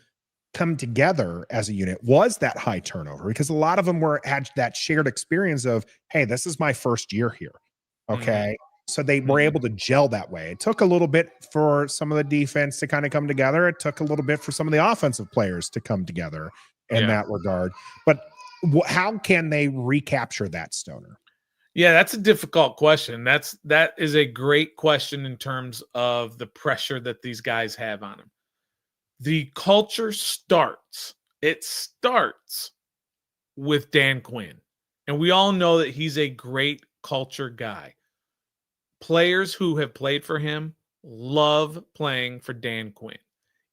come together as a unit was that high turnover, because a lot of them had that shared experience of, hey, this is my first year here. Okay. So they were able to gel that way. It took a little bit for some of the defense to kind of come together. It took a little bit for some of the offensive players to come together in that regard. But how can they recapture that, Stoner? Yeah, that's a difficult question. That is a great question in terms of the pressure that these guys have on them. The culture starts. It starts with Dan Quinn. And we all know that he's a great culture guy. Players who have played for him love playing for Dan Quinn.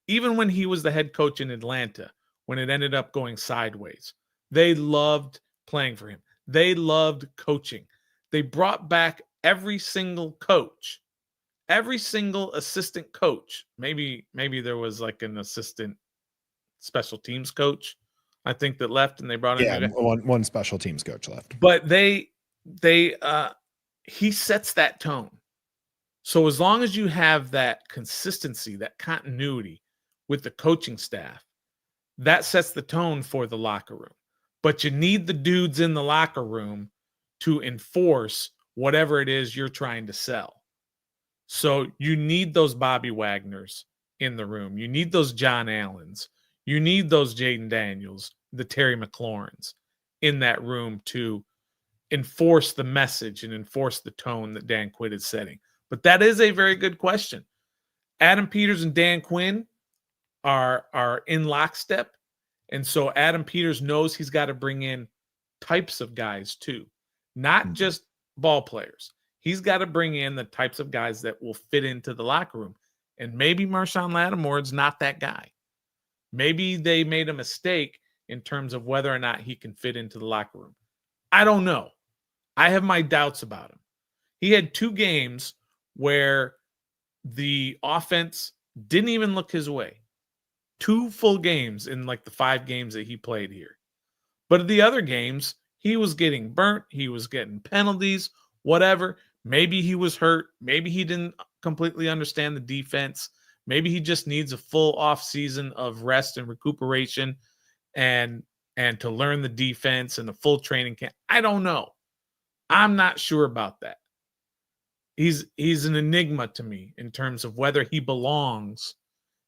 Even when he was the head coach in Atlanta, when it ended up going sideways, they loved playing for him. They loved coaching. They brought back every single coach, every single assistant coach. Maybe there was like an assistant special teams coach, I think, that left, and they brought in one special teams coach left. But he sets that tone. So as long as you have that consistency, that continuity with the coaching staff, that sets the tone for the locker room. But you need the dudes in the locker room to enforce whatever it is you're trying to sell. So you need those Bobby Wagners in the room. You need those John Allens. You need those Jaden Daniels, the Terry McLaurins in that room to enforce the message and enforce the tone that Dan Quinn is setting. But that is a very good question. Adam Peters and Dan Quinn are in lockstep. And so Adam Peters knows he's got to bring in types of guys too, not just ball players. He's got to bring in the types of guys that will fit into the locker room. And maybe Marshawn Lattimore's not that guy. Maybe they made a mistake in terms of whether or not he can fit into the locker room. I don't know. I have my doubts about him. He had 2 games where the offense didn't even look his way. 2 full games in like the 5 games that he played here. But at the other games, he was getting burnt. He was getting penalties, whatever. Maybe he was hurt. Maybe he didn't completely understand the defense. Maybe he just needs a full off season of rest and recuperation and to learn the defense and a full training camp. I don't know. I'm not sure about that. He's an enigma to me in terms of whether he belongs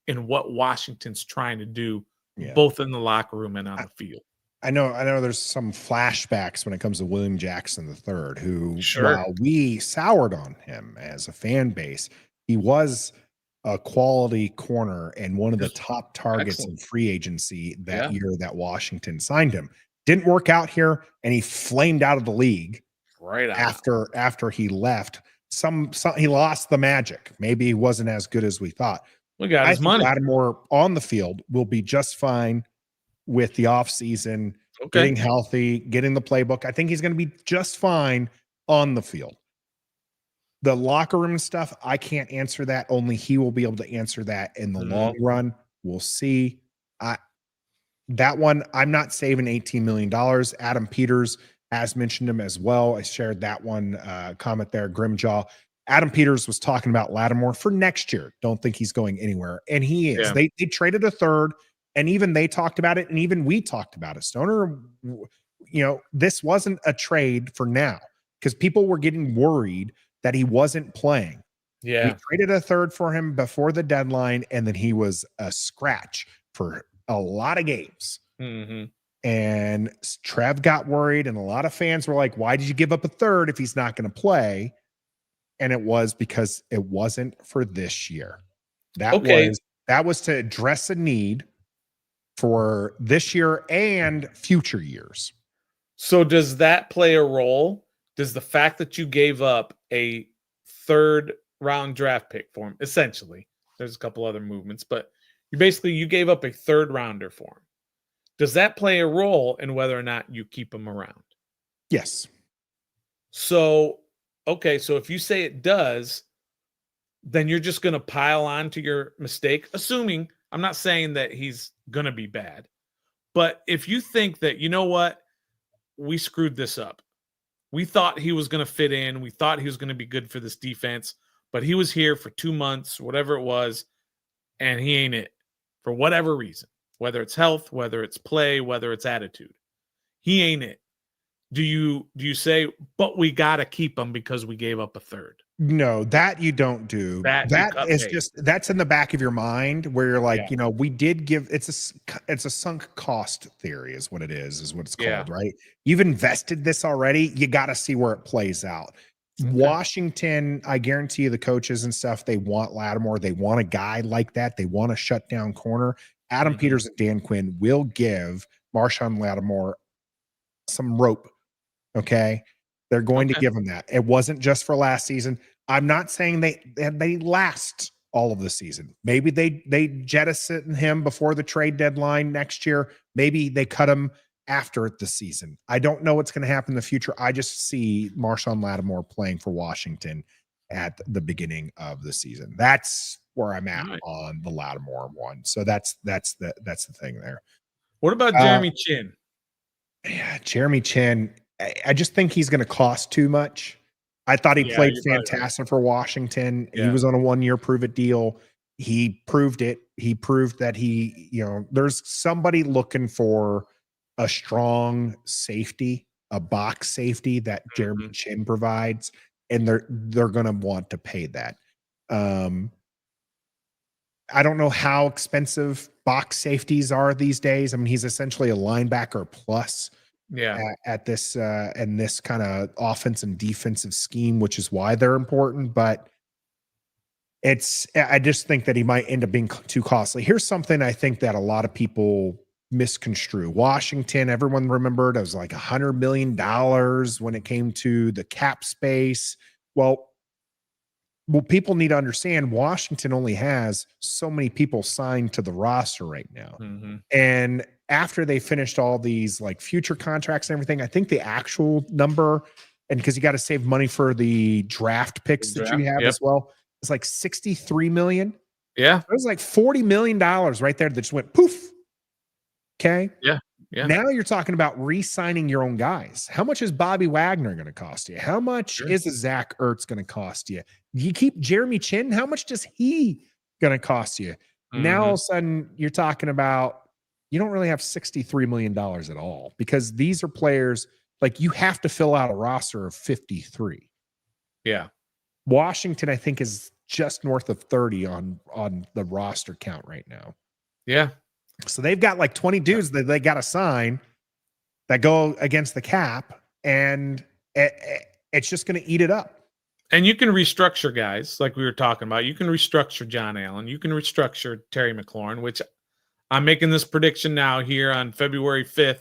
in what Washington's trying to do, both in the locker room and on the field. I know there's some flashbacks when it comes to William Jackson III, who, Sure, while we soured on him as a fan base, he was a quality corner and one of the top targets in free agency that year that Washington signed him. Didn't work out here, and he flamed out of the league right after he left. He lost the magic. Maybe he wasn't as good as we thought. We got his money. Lattimore on the field will be just fine with the offseason, getting healthy, getting the playbook. I think he's going to be just fine on the field. The locker room stuff, I can't answer that. Only he will be able to answer that in the long run. We'll see. That one, I'm not saving $18 million. Adam Peters has mentioned him as well. I shared that one comment there, Grimjaw. Adam Peters was talking about Lattimore for next year. Don't think he's going anywhere. And he is. Yeah. They traded a third, and even they talked about it, and even we talked about it. Stoner, this wasn't a trade for now because people were getting worried that he wasn't playing. Yeah. We traded a third for him before the deadline, and then he was a scratch for a lot of games. Mm-hmm. And Trev got worried, and a lot of fans were like, why did you give up a third if he's not going to play? And it was because it wasn't for this year. That was to address a need for this year and future years. So does that play a role? Does the fact that you gave up a 3rd round draft pick for him, essentially, there's a couple other movements, but you gave up a 3rd rounder for him. Does that play a role in whether or not you keep him around? Yes. So if you say it does, then you're just going to pile on to your mistake, assuming, I'm not saying that he's going to be bad, but if you think that, you know what, we screwed this up. We thought he was going to fit in. We thought he was going to be good for this defense, but he was here for 2 months, whatever it was, and he ain't it for whatever reason, whether it's health, whether it's play, whether it's attitude. He ain't it. Do you say, but we got to keep him because we gave up a 3rd? No, that you don't do. That you That cut is bait. just that's in the back of your mind where you're like, Yeah. we did give it's a sunk cost theory is what it is what it's Yeah. called, right? You've invested this already. You got to see where it plays out. Okay. Washington, I guarantee you the coaches and stuff, they want Lattimore. They want a guy like that. They want a shutdown corner. Adam Mhm. Peters and Dan Quinn will give Marshawn Lattimore some rope. Okay. They're going to Okay. give him that. It wasn't just for last season. I'm not saying they last all of the season. Maybe they jettison him before the trade deadline next year. Maybe they cut him after the season. I don't know what's going to happen in the future. I just see Marshawn Lattimore playing for Washington at the beginning of the season. That's where I'm at Right. on the Lattimore one. So that's the thing there. What about Jeremy Chin? Yeah, Jeremy Chin. I just think he's going to cost too much. I thought he Yeah, played you're probably right. fantastic for Washington. He Yeah. was on a 1-year prove it deal. He proved it. He proved that there's somebody looking for a strong safety, a box safety that Jeremy Mhm. Chin provides, and they're going to want to pay that. I don't know how expensive box safeties are these days. I mean, he's essentially a linebacker plus Yeah. at this and this kind of offense and defensive scheme, which is why they're important. But I just think that he might end up being too costly. Here's something I think that a lot of people misconstrue. Washington, everyone remembered it was like $100 million when it came to the cap space. Well, people need to understand Washington only has so many people signed to the roster right now. Mhm. And after they finished all these like future contracts and everything, I think the actual number, and because you got to save money for the draft picks that you have Yep. as well, it's like 63 million. Yeah. It was like $40 million right there that just went poof. Okay. Yeah. Yeah. Now you're talking about re-signing your own guys. How much is Bobby Wagner going to cost you? How much Sure. is a Zach Ertz going to cost you? You keep Jeremy Chin. How much does he going to cost you? Now all of a sudden you're talking about you don't really have $63 million at all because these are players like you have to fill out a roster of 53. Yeah. Washington, I think, is just north of 30 on the roster count right now. Yeah. So they've got like 20 dudes that they got to sign that go against the cap, and it's just going to eat it up. And you can restructure guys like we were talking about. You can restructure John Allen. You can restructure Terry McLaurin, which I'm making this prediction now here on February 5th,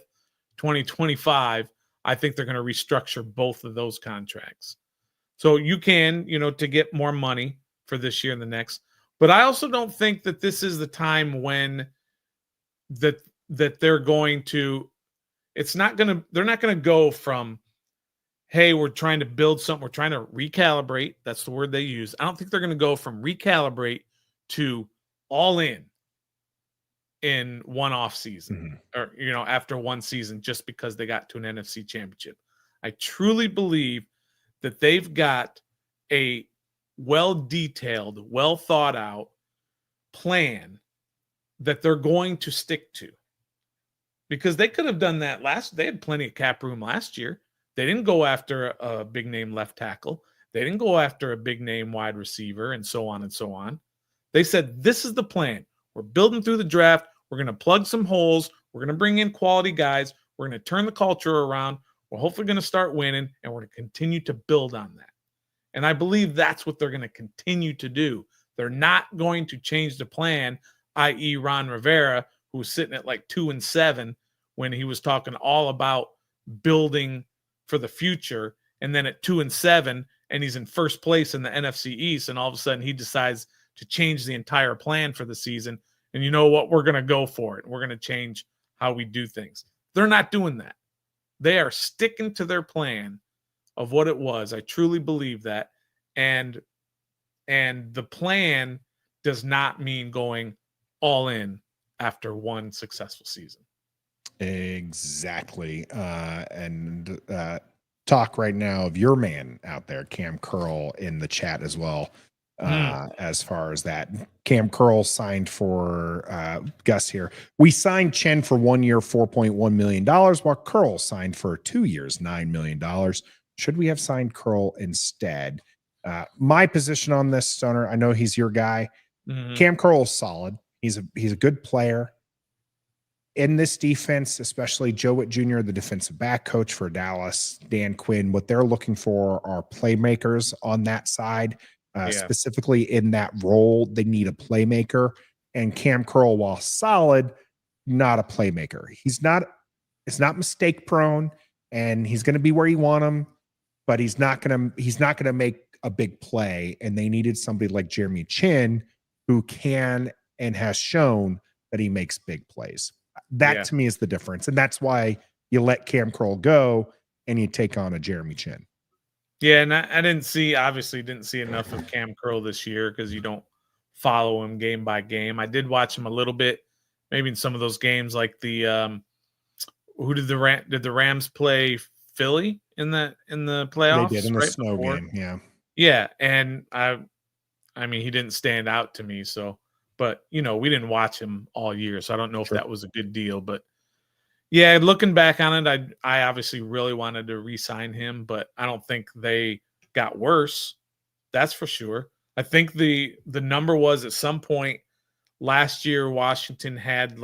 2025. I think they're going to restructure both of those contracts. So you can, to get more money for this year and the next. But I also don't think that this is the time when that they're going to they're not going to go from, hey, we're trying to build something, we're trying to recalibrate. That's the word they use. I don't think they're going to go from recalibrate to all in one off season or after one season just because they got to an NFC championship. I truly believe that they've got a well detailed, well thought out plan that they're going to stick to. Because they could have done that they had plenty of cap room last year. They didn't go after a big name left tackle. They didn't go after a big name wide receiver and so on and so on. They said, this is the plan. We're building through the draft. We're going to plug some holes. We're going to bring in quality guys. We're going to turn the culture around. We're hopefully going to start winning, and we're going to continue to build on that. And I believe that's what they're going to continue to do. They're not going to change the plan, i.e. Ron Rivera, who was sitting at like 2-7 when he was talking all about building for the future. And then at 2-7, and he's in first place in the NFC East, and all of a sudden he decides to change the entire plan for the season. And you know what? We're going to go for it. We're going to change how we do things. They're not doing that. They are sticking to their plan of what it was. I truly believe that. And the plan does not mean going all in after one successful season. Exactly. And talk right now of your man out there, Cam Curl, in the chat as well. As far as that, Cam Curl signed for Gus here. We signed Chen for 1 year, $4.1 million, while Curl signed for 2 years, $9 million. Should we have signed Curl instead? My position on this, Stoner, I know he's your guy. Mhm. Cam Curl's solid. He's a good player. In this defense, especially Joe Witt Jr., the defensive back coach for Dallas, Dan Quinn, what they're looking for are playmakers on that side. Specifically in that role, they need a playmaker. And Cam Curl, while solid, not a playmaker. It's not mistake prone, and he's going to be where you want him, but he's not going to make a big play. And they needed somebody like Jeremy Chin who can and has shown that he makes big plays. That to me is the difference. And that's why you let Cam Curl go and you take on a Jeremy Chin. Yeah, and I obviously didn't see enough of Cam Curl this year because you don't follow him game by game. I did watch him a little bit, maybe in some of those games like the who did the Rams play Philly in the playoffs? They did in the snow game, yeah. Yeah, and I mean he didn't stand out to me, so but we didn't watch him all year, so I don't know if that was a good deal. But yeah, looking back on it, I obviously really wanted to re-sign him, but I don't think they got worse. That's for sure. I think the number was at some point last year, Washington had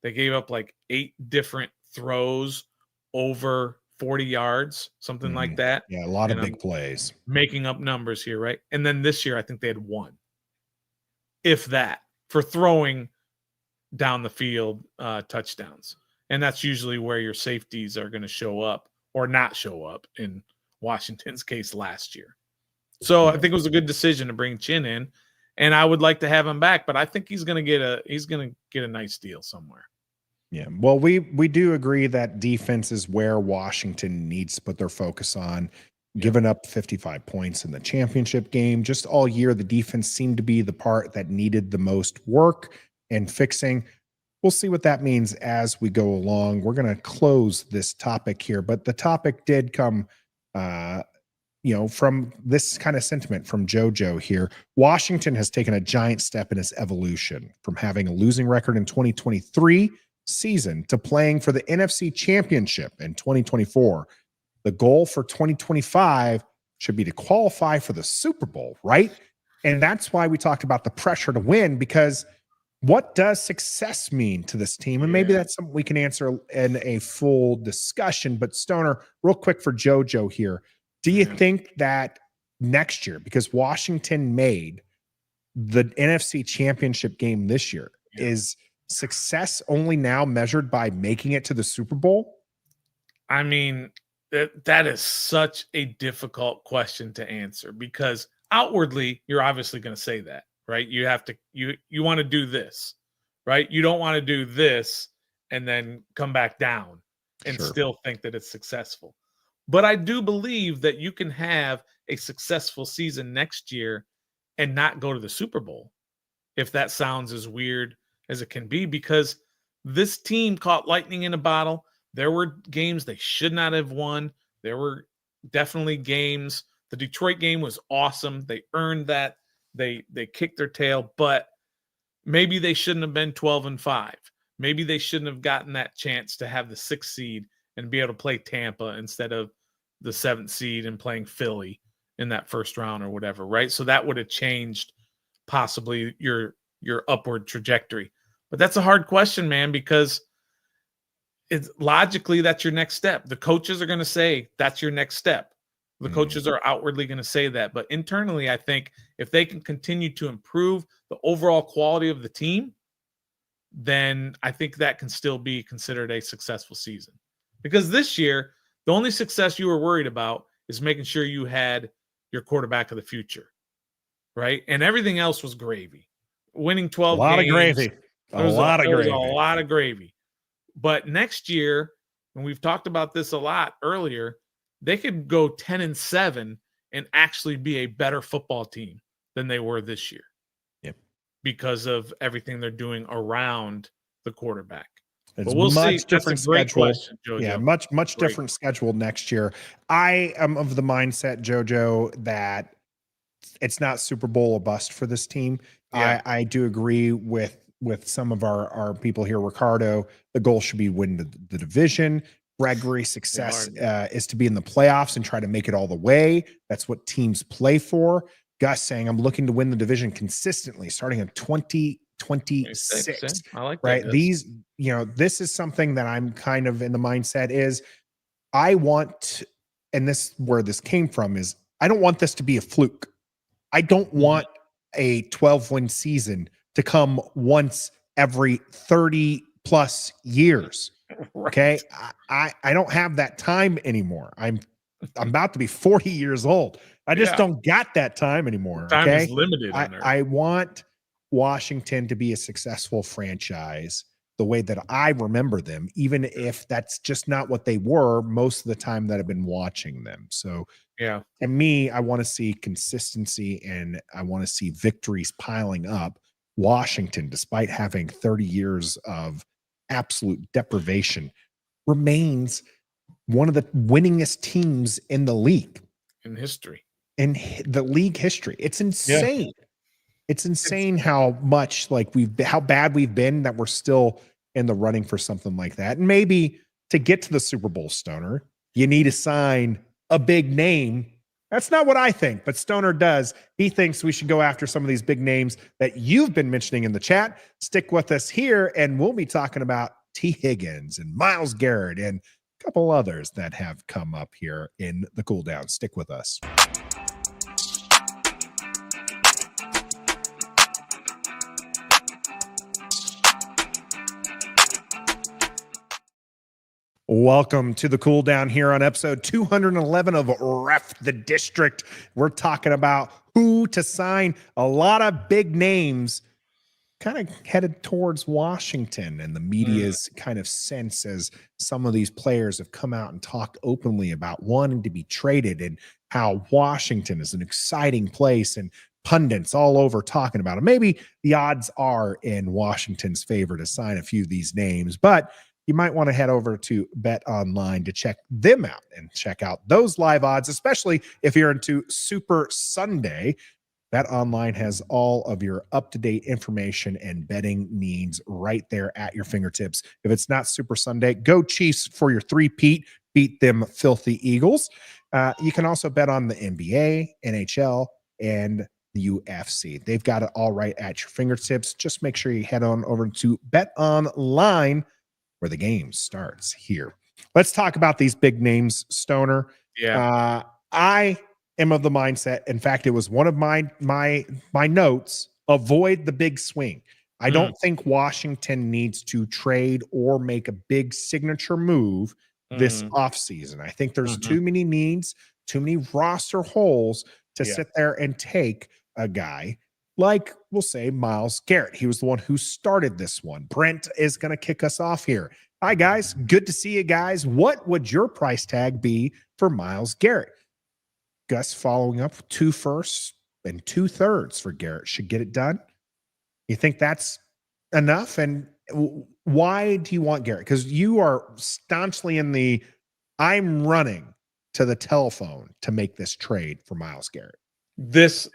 they gave up 8 different throws over 40 yards, something like that. Yeah, a lot of big plays. Making up numbers here, right? And then this year, I think they had 1. If that, for throwing down the field touchdowns. And that's usually where your safeties are going to show up or not show up in Washington's case last year. So I think it was a good decision to bring Chin in, and I would like to have him back, but I think he's going to get a nice deal somewhere. Yeah. Well, we do agree that defense is where Washington needs to put their focus on. Giving up 55 points in the championship game. Just all year, the defense seemed to be the part that needed the most work and fixing. We'll see what that means as we go along. We're going to close this topic here, but the topic did come, from this kind of sentiment from JoJo here. Washington has taken a giant step in its evolution from having a losing record in 2023 season to playing for the NFC Championship in 2024. The goal for 2025 should be to qualify for the Super Bowl, right? And that's why we talked about the pressure to win, because what does success mean to this team? And maybe that's something we can answer in a full discussion. But Stoner, real quick for JoJo here. Do you think that next year, because Washington made the NFC Championship game this year, is success only now measured by making it to the Super Bowl? I mean, that is such a difficult question to answer, because outwardly you're obviously going to say that, right? You have to, you want to do this, right? You don't want to do this and then come back down and still think that it's successful. But I do believe that you can have a successful season next year and not go to the Super Bowl, if that sounds as weird as it can be, because this team caught lightning in a bottle. There were games they should not have won. There were definitely games. The Detroit game was awesome. They earned that. They kicked their tail, but maybe they shouldn't have been 12-5. Maybe they shouldn't have gotten that chance to have the 6th seed and be able to play Tampa instead of the 7th seed and playing Philly in that first round or whatever, right? So that would have changed possibly your upward trajectory. But that's a hard question, man, because it's logically that's your next step. The coaches are going to say that's your next step. The coaches are outwardly going to say that, but internally, I think if they can continue to improve the overall quality of the team, then I think that can still be considered a successful season. Because this year, the only success you were worried about is making sure you had your quarterback of the future, right? And everything else was gravy. Winning 12 games. A lot of gravy. But next year, and we've talked about this a lot earlier, they could go 10-7 and actually be a better football team than they were this year. Yep. Because of everything they're doing around the quarterback. It's we'll much see. different Schedule. Question, yeah, much different schedule next year. I am of the mindset, JoJo, that it's not Super Bowl or bust for this team. Yeah. I do agree with some of our people here. Ricardo, the goal should be win the division. Gregory success is to be in the playoffs and try to make it all the way. That's what teams play for. Gus saying, I'm looking to win the division consistently starting in 2026. I like that. Right. Gus. These, this is something that I'm kind of in the mindset is I want, and this where this came from is I don't want this to be a fluke. I don't want a 12-win season to come once every 30 plus years. Right. Okay. I don't have that time anymore. I'm about to be 40 years old. I just don't got that time anymore. Time okay. is limited on Earth. I want Washington to be a successful franchise the way that I remember them, even if that's just not what they were most of the time that I've been watching them. So yeah. And me, I want to see consistency and I want to see victories piling up. Washington, despite having 30 years of absolute deprivation, remains one of the winningest teams in the league. In history. In the league history. It's insane. Yeah. It's insane how much how bad we've been that we're still in the running for something like that. And maybe to get to the Super Bowl, Stoner, you need to sign a big name. That's not what I think, but Stoner does. He thinks we should go after some of these big names that you've been mentioning in the chat. Stick with us here, and we'll be talking about T. Higgins and Myles Garrett and a couple others that have come up here in the cool down. Stick with us. Welcome to the cool down here on episode 211 of Ref the District. We're talking about who to sign. A lot of big names kind of headed towards Washington, and the media's kind of sense as some of these players have come out and talked openly about wanting to be traded and how Washington is an exciting place and pundits all over talking about it. Maybe the odds are in Washington's favor to sign a few of these names, but you might want to head over to Bet Online to check them out and check out those live odds, especially if you're into Super Sunday. Bet Online has all of your up-to-date information and betting needs right there at your fingertips. If it's not Super Sunday, go Chiefs for your three-peat. Beat them filthy Eagles. You can also bet on the NBA, NHL, and the UFC. They've got it all right at your fingertips. Just make sure you head on over to Bet Online, where the game starts here. Let's talk about these big names, Stoner. Yeah. I am of the mindset. In fact, it was one of my notes. Avoid the big swing. I don't think Washington needs to trade or make a big signature move this offseason. I think there's too many needs, too many roster holes to sit there and take a guy like, we'll say, Myles Garrett. He was the one who started this one. Brent is going to kick us off here. Hi, guys. Good to see you guys. What would your price tag be for Myles Garrett? Gus following up 2 firsts and 2/3 for Garrett. Should get it done. You think that's enough? And why do you want Garrett? Because you are staunchly in the I'm running to the telephone to make this trade for Myles Garrett. This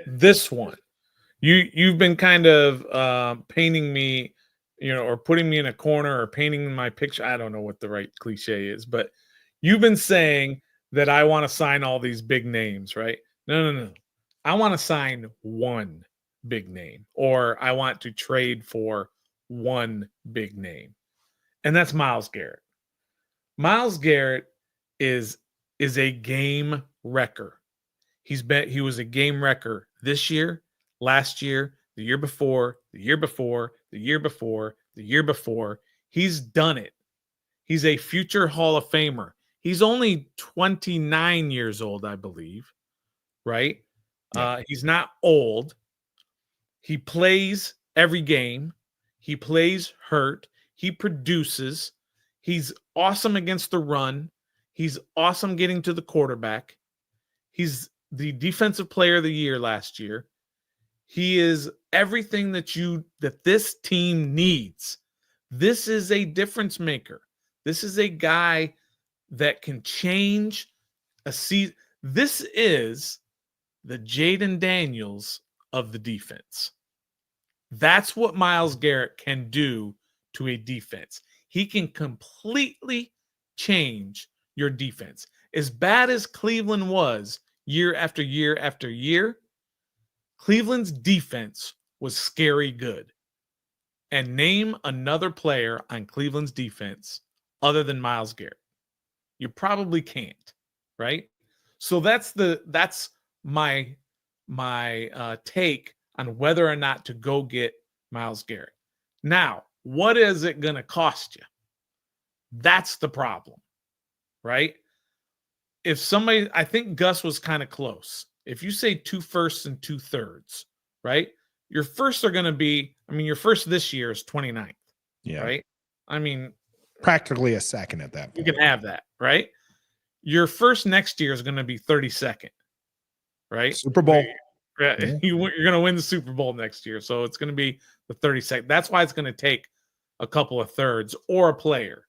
one. You've been kind of painting me, or putting me in a corner or painting my picture. I don't know what the right cliche is, but you've been saying that I want to sign all these big names, right? No. I want to sign one big name, or I want to trade for one big name. And that's Myles Garrett. Myles Garrett is a game wrecker. He was a game wrecker this year, last year, the year before, the year before, the year before, the year before. He's done it. He's a future Hall of Famer. He's only 29 years old, I believe, right? Yeah. He's not old. He plays every game. He plays hurt. He produces. He's awesome against the run. He's awesome getting to the quarterback. He's the defensive player of the year last year. He is everything that this team needs. This is a difference maker. This is a guy that can change a season. This is the Jaden Daniels of the defense. That's what Myles Garrett can do to a defense. He can completely change your defense. As bad as Cleveland was year after year after year, Cleveland's defense was scary good. And name another player on Cleveland's defense other than Myles Garrett. You probably can't, right? So that's my take on whether or not to go get Myles Garrett. Now, what is it going to cost you? That's the problem, right? If somebody, I think Gus was kind of close. If you say 2 firsts and 2 thirds, right? Your firsts are going to be, your first this year is 29th, right? Practically a second at that point. You can have that, right? Your first next year is going to be 32nd, right? Super Bowl. Yeah. You're going to win the Super Bowl next year. So it's going to be the 32nd. That's why it's going to take a couple of thirds or a player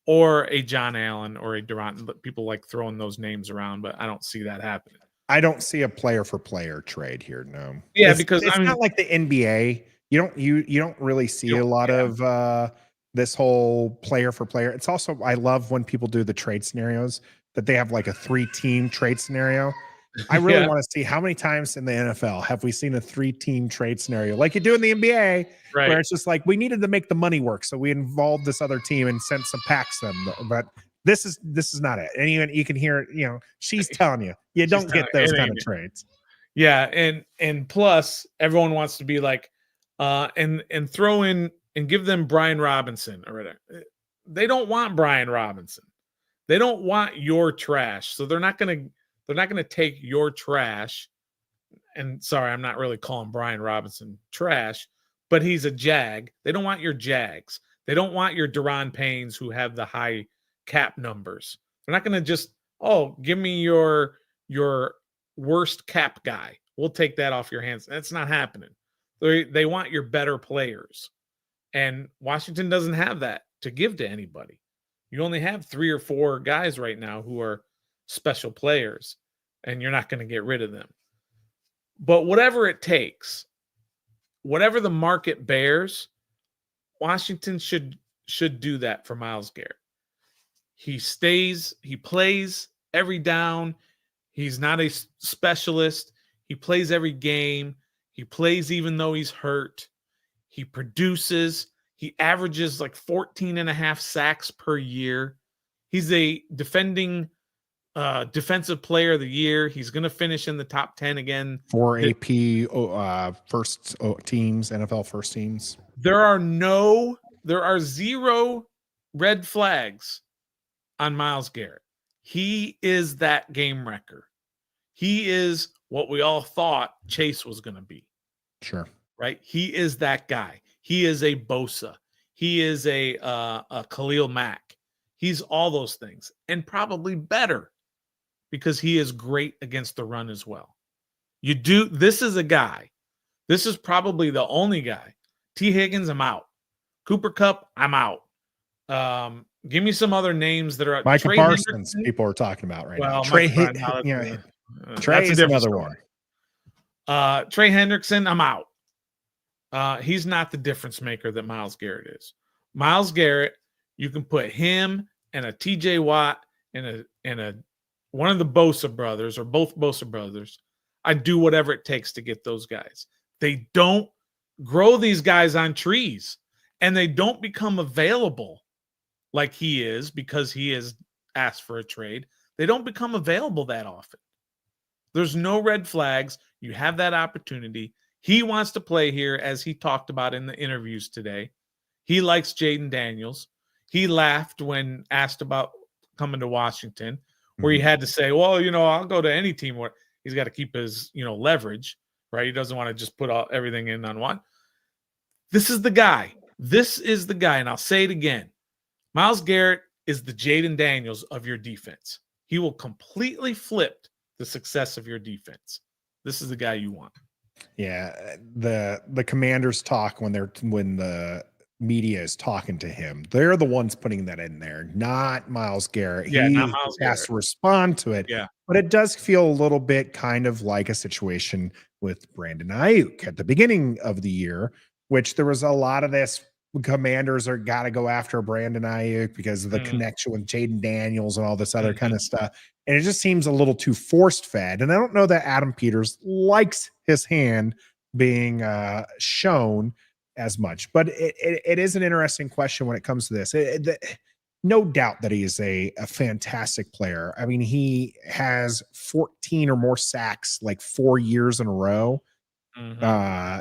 or a John Allen or a Durant. People like throwing those names around, but I don't see that happening. I don't see a player for player trade here. No. Yeah, because it's not like the NBA. You don't really see a lot of this whole player for player. It's also, I love when people do the trade scenarios that they have like a 3-team trade scenario. I really want to see how many times in the NFL have we seen a 3-team trade scenario like you do in the NBA, where it's just like we needed to make the money work, so we involved this other team and sent some packs to them. But this is not it. And even you can hear it. She's telling you don't get those kind of trades. Yeah, and plus everyone wants to be like, and throw in and give them Brian Robinson or whatever. They don't want Brian Robinson. They don't want your trash. So they're not gonna take your trash. And sorry, I'm not really calling Brian Robinson trash, but he's a Jag. They don't want your Jags. They don't want your Deron Paynes who have the high cap numbers. They're not gonna just, give me your worst cap guy. We'll take that off your hands. That's not happening. They want your better players. And Washington doesn't have that to give to anybody. You only have 3 or 4 guys right now who are special players, and you're not going to get rid of them. But whatever it takes, whatever the market bears, Washington should do that for Myles Garrett. He plays every down. He's not a specialist. He plays every game. He plays even though he's hurt. He produces. He averages like 14.5 sacks per year. He's a defending defensive player of the year. He's going to finish in the top 10 again. For AP first teams, NFL first teams. There are 0 red flags on Myles Garrett. He is that game wrecker. He is what we all thought Chase was going to be. Sure. Right? He is that guy. He is a Bosa. He is a Khalil Mack. He's all those things and probably better because he is great against the run as well. This is a guy. This is probably the only guy. T. Higgins, I'm out. Cooper Kupp, I'm out. Give me some other names that are Micah Parsons. People are talking about right now. Trey is another one. Trey Hendrickson, I'm out. He's not the difference maker that Myles Garrett is. Myles Garrett, you can put him and a TJ Watt and a one of the Bosa brothers or both Bosa brothers. I'd do whatever it takes to get those guys. They don't grow these guys on trees, and they don't become available like he is because he is asked for a trade. They don't become available that often. There's no red flags. You have that opportunity. He wants to play here, as he talked about in the interviews today. He likes Jaden Daniels. He laughed when asked about coming to Washington, where he had to say, well, I'll go to any team where he's got to keep his, leverage, right? He doesn't want to just put everything in on one. This is the guy. This is the guy. And I'll say it again. Myles Garrett is the Jaden Daniels of your defense. He will completely flip the success of your defense. This is the guy you want. Yeah, the Commanders talk when the media is talking to him. They're the ones putting that in there, not Myles Garrett. Yeah, he not Myles has Garrett. to respond to it. Yeah, but it does feel a little bit kind of like a situation with Brandon Ayuk at the beginning of the year, which there was a lot of this Commanders are got to go after Brandon Ayuk because of the connection with Jaden Daniels and all this other kind of stuff. And it just seems a little too forced fed. And I don't know that Adam Peters likes his hand being shown as much, but it is an interesting question when it comes to this. No doubt that he is a fantastic player. I mean, he has 14 or more sacks like 4 years in a row.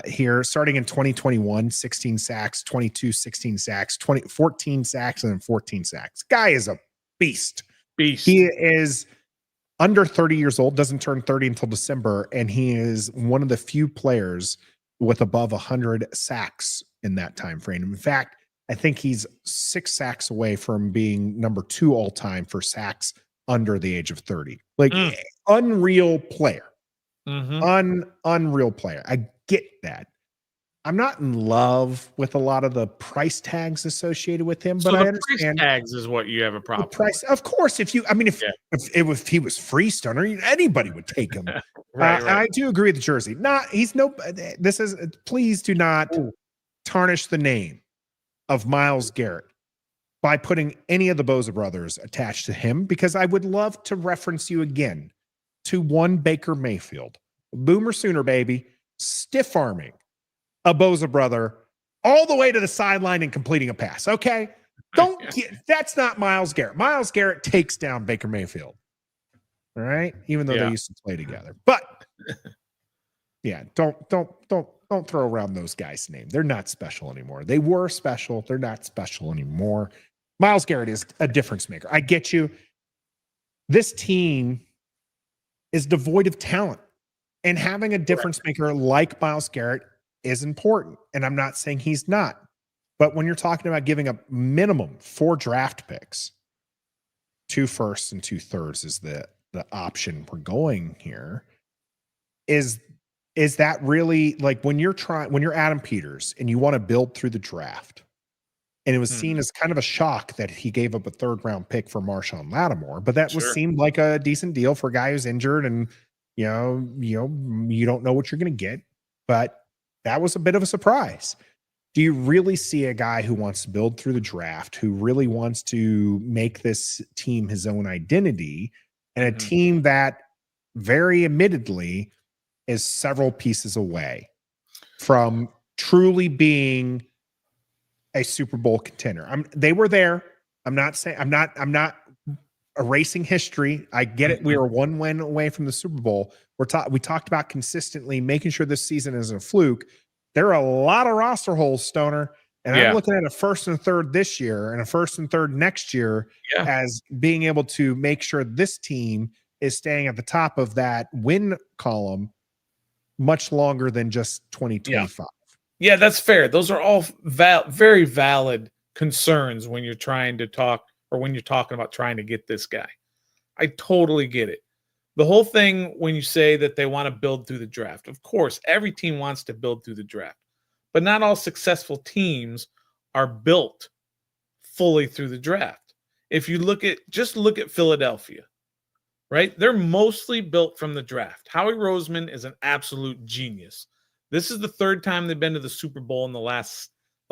Here starting in 2021, 16 sacks, 22, 16 sacks, 14 sacks, and then 14 sacks. Guy is a beast. He is under 30 years old, doesn't turn 30 until December, and he is one of the few players with above 100 sacks in that time frame. In fact, I think he's 6 sacks away from being number 2 all time for sacks under the age of 30. Like unreal player. Unreal player. I get that. I'm not in love with a lot of the price tags associated with him, but I understand price tags is what you have a problem price. With. Of course, if he was free, Stoner, anybody would take him. Right. I do agree with the jersey. Please do not tarnish the name of Myles Garrett by putting any of the Bosa brothers attached to him, because I would love to reference you again to one Baker Mayfield, Boomer Sooner baby, stiff arming a Bosa brother all the way to the sideline and completing a pass. Okay. That's not Myles Garrett. Myles Garrett takes down Baker Mayfield. All right. Even though they used to play together, but yeah, don't throw around those guys' name. They're not special anymore. They were special. They're not special anymore. Myles Garrett is a difference maker. I get you. This team is devoid of talent, and having a difference maker like Myles Garrett is important. And I'm not saying he's not, but when you're talking about giving a minimum 4 draft picks, 2 firsts and 2 thirds is the option we're going here. Is that really, like, when you're Adam Peters and you want to build through the draft, and it was seen as kind of a shock that he gave up a 3rd round pick for Marshawn Lattimore, but that seemed like a decent deal for a guy who's injured, and you don't know what you're going to get, but that was a bit of a surprise. Do you really see a guy who wants to build through the draft, who really wants to make this team his own identity, and a team that very admittedly is several pieces away from truly being a Super Bowl contender? They were there. I'm not erasing history. I get it. We were 1 win away from the Super Bowl. We talked about consistently making sure this season isn't a fluke. There are a lot of roster holes, Stoner, and I'm looking at a 1st and 3rd this year and a 1st and 3rd next year as being able to make sure this team is staying at the top of that win column much longer than just 2025. Yeah, that's fair. Those are all very valid concerns when you're trying to talk, or when you're talking about trying to get this guy. I totally get it. The whole thing when you say that they want to build through the draft, of course, every team wants to build through the draft, but not all successful teams are built fully through the draft. If you look at Philadelphia, right? They're mostly built from the draft. Howie Roseman is an absolute genius. This is the 3rd time they've been to the Super Bowl in the last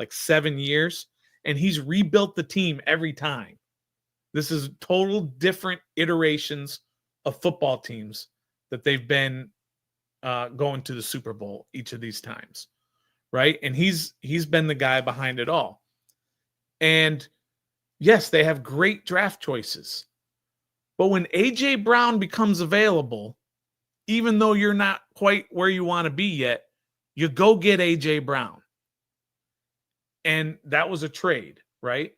7 years, and he's rebuilt the team every time. This is total different iterations of football teams that they've been going to the Super Bowl each of these times, right? And he's been the guy behind it all. And yes, they have great draft choices. But when A.J. Brown becomes available, even though you're not quite where you want to be yet, you go get A.J. Brown. And that was a trade, right?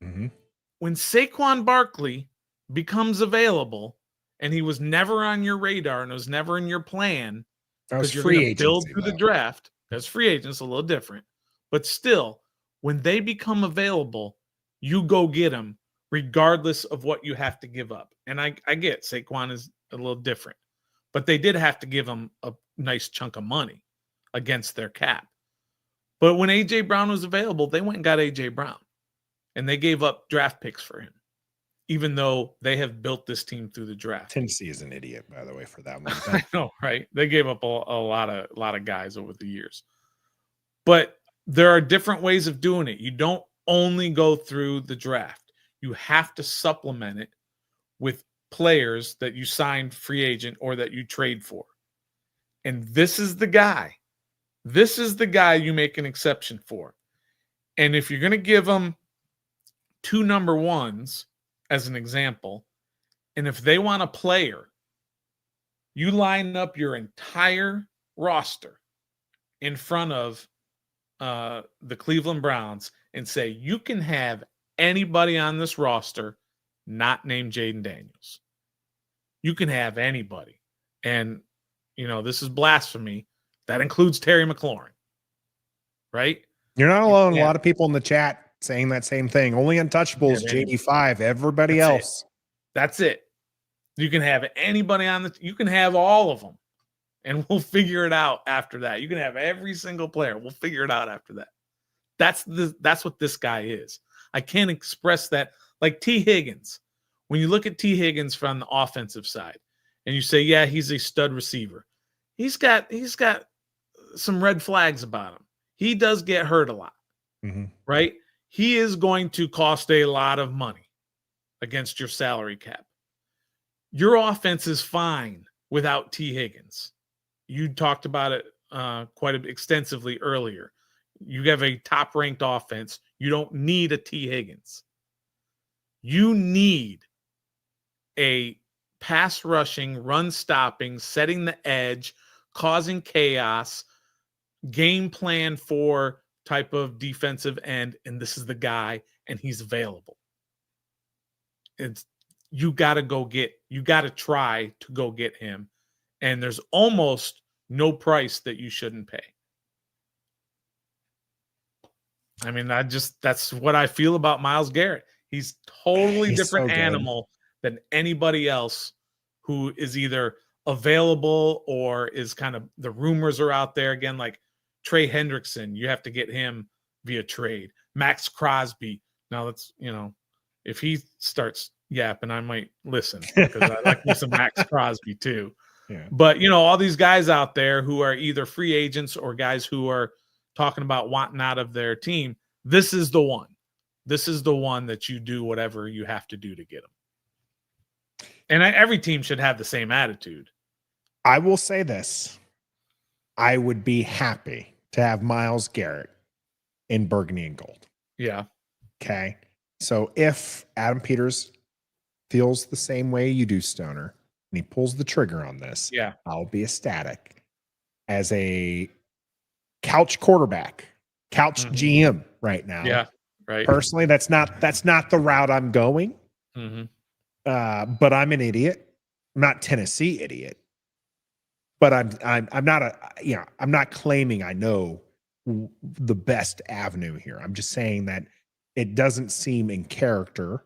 When Saquon Barkley becomes available, and he was never on your radar and it was never in your plan, because you're going to build through the draft. That's free agents, a little different. But still, when they become available, you go get them regardless of what you have to give up. And I get Saquon is a little different, but they did have to give him a nice chunk of money against their cap. But when A.J. Brown was available, they went and got A.J. Brown, and they gave up draft picks for him, even though they have built this team through the draft. Tennessee is an idiot, by the way, for that one. I know, right? They gave up a lot of guys over the years. But there are different ways of doing it. You don't only go through the draft. You have to supplement it with players that you sign free agent or that you trade for. And this is the guy. This is the guy you make an exception for. And if you're going to give him 2 number ones as an example, and if they want a player, you line up your entire roster in front of the Cleveland Browns and say, you can have anybody on this roster not named Jaden Daniels. You can have anybody. And, this is blasphemy. That includes Terry McLaurin, right? You're not alone. A lot of people in the chat saying that same thing. Only Untouchables, JD5, everybody else. That's it. You can have anybody you can have all of them, and we'll figure it out after that. You can have every single player. We'll figure it out after that. That's what this guy is. I can't express that. Like T. Higgins. When you look at T. Higgins from the offensive side, and you say, yeah, he's a stud receiver. He's got some red flags about him. He does get hurt a lot, right? He is going to cost a lot of money against your salary cap. Your offense is fine without T. Higgins. You talked about it quite extensively earlier. You have a top-ranked offense. You don't need a T. Higgins. You need a pass rushing, run stopping, setting the edge, causing chaos, game plan for type of defensive end, and this is the guy, and he's available. You got to try to go get him, and there's almost no price that you shouldn't pay. I mean, that's what I feel about Myles Garrett. He's totally different animal than anybody else who is either available or is kind of, the rumors are out there again, like Trey Hendrickson. You have to get him via trade. Max Crosby. Now let's, if he starts yapping, I might listen, because I like me some Max Crosby too. Yeah. But all these guys out there who are either free agents or guys who are talking about wanting out of their team, this is the one. This is the one that you do whatever you have to do to get them. And every team should have the same attitude. I will say this. I would be happy to have Myles Garrett in burgundy and gold. Yeah. Okay. So if Adam Peters feels the same way you do, Stoner, and he pulls the trigger on this, yeah, I'll be ecstatic. As a couch quarterback, couch GM right now. Yeah. Right. Personally, that's not the route I'm going. But I'm an idiot. I'm not Tennessee idiot. But I'm not claiming I know the best avenue here. I'm just saying that it doesn't seem in character.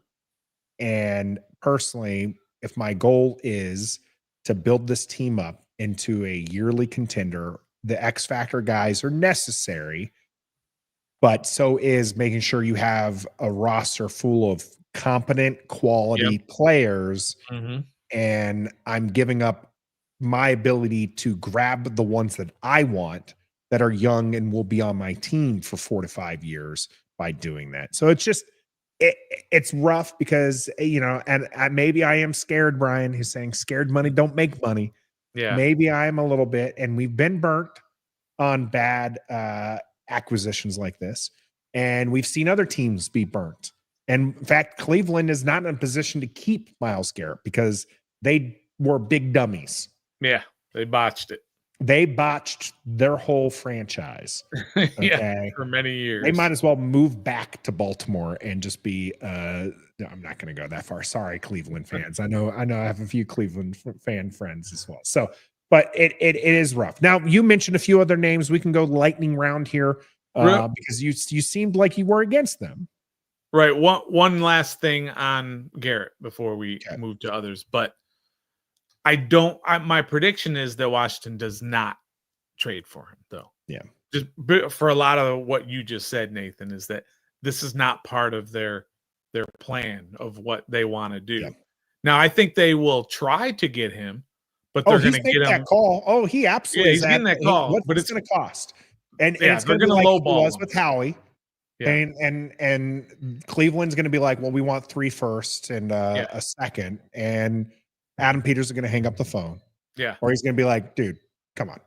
And personally, if my goal is to build this team up into a yearly contender, the X Factor guys are necessary, but so is making sure you have a roster full of competent, quality players. And I'm giving up my ability to grab the ones that I want that are young and will be on my team for 4 to 5 years by doing that. So it's just, it's rough because, and maybe I am scared. Brian, who's saying scared money don't make money. Yeah. Maybe I am a little bit, and we've been burnt on bad acquisitions like this. And we've seen other teams be burnt. And in fact, Cleveland is not in a position to keep Myles Garrett because they were big dummies. Yeah, they botched it. They botched their whole franchise. Okay? Yeah, for many years. They might as well move back to Baltimore and just be no, I'm not going to go that far. Sorry, Cleveland fans. I know I have a few Cleveland fan friends as well. So, but it is rough. Now, you mentioned a few other names. We can go lightning round here because you seemed like you were against them. Right. One last thing on Garrett before we move to others, but my prediction is that Washington does not trade for him, though. Yeah. Just for a lot of what you just said, Nathan, is that this is not part of their plan of what they want to do. Yeah. Now, I think they will try to get him, but they're going to get him that call. Oh, he absolutely he's getting that call. What's it's going to cost? And Yeah, it's they're going to be gonna like it lowball was him. with Howie. Yeah. And Cleveland's going to be like, well, we want 3 firsts and a second. And Adam Peters is going to hang up the phone. Yeah. Or he's going to be like, dude, come on.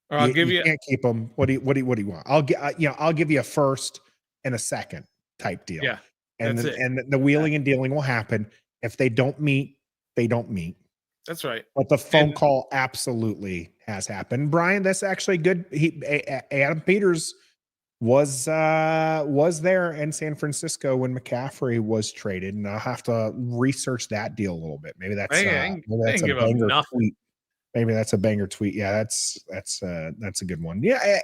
Or I'll give you can't keep him. What do you want? I'll give you a first and a second type deal. Yeah. And That's it. and the wheeling and dealing will happen. If they don't meet, they don't meet. That's right. But the phone call absolutely has happened. Brian, that's actually good. Adam Peters was there in San Francisco when McCaffrey was traded, and I'll have to research that deal a little bit. Maybe that's a banger tweet. Maybe that's a banger tweet. Yeah, that's a good one. Yeah,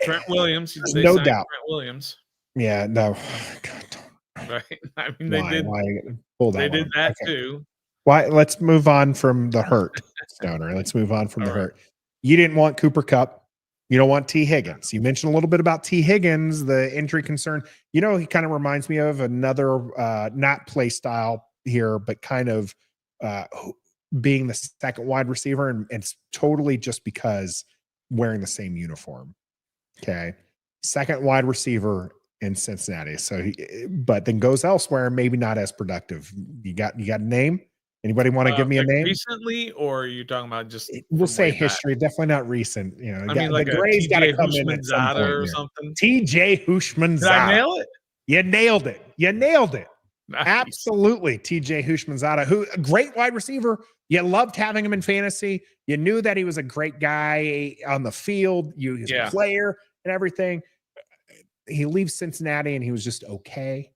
Trent Williams. No doubt. Trent Williams. Yeah, no. God, right. I mean, they did. They did that too. Why? Let's move on from the hurt, Stoner. Let's move on from the hurt. You didn't want Cooper Kupp. You don't want T. Higgins. You mentioned a little bit about T. Higgins, the injury concern. He kind of reminds me of another not play style here, but kind of being the second wide receiver, and it's totally just because wearing the same uniform. Okay, second wide receiver in Cincinnati. So, but then goes elsewhere, maybe not as productive. You got a name? Anybody want to give me a name? Recently, or are you talking about just? We'll say history. Definitely not recent. You know, I mean, like the Gray's got to come in at some point or something. TJ Houshmandzadeh. Did I nail it? You nailed it. You nailed it. Nice. Absolutely, TJ Houshmandzadeh, who a great wide receiver. You loved having him in fantasy. You knew that he was a great guy on the field. He's a player and everything. He leaves Cincinnati and he was just okay.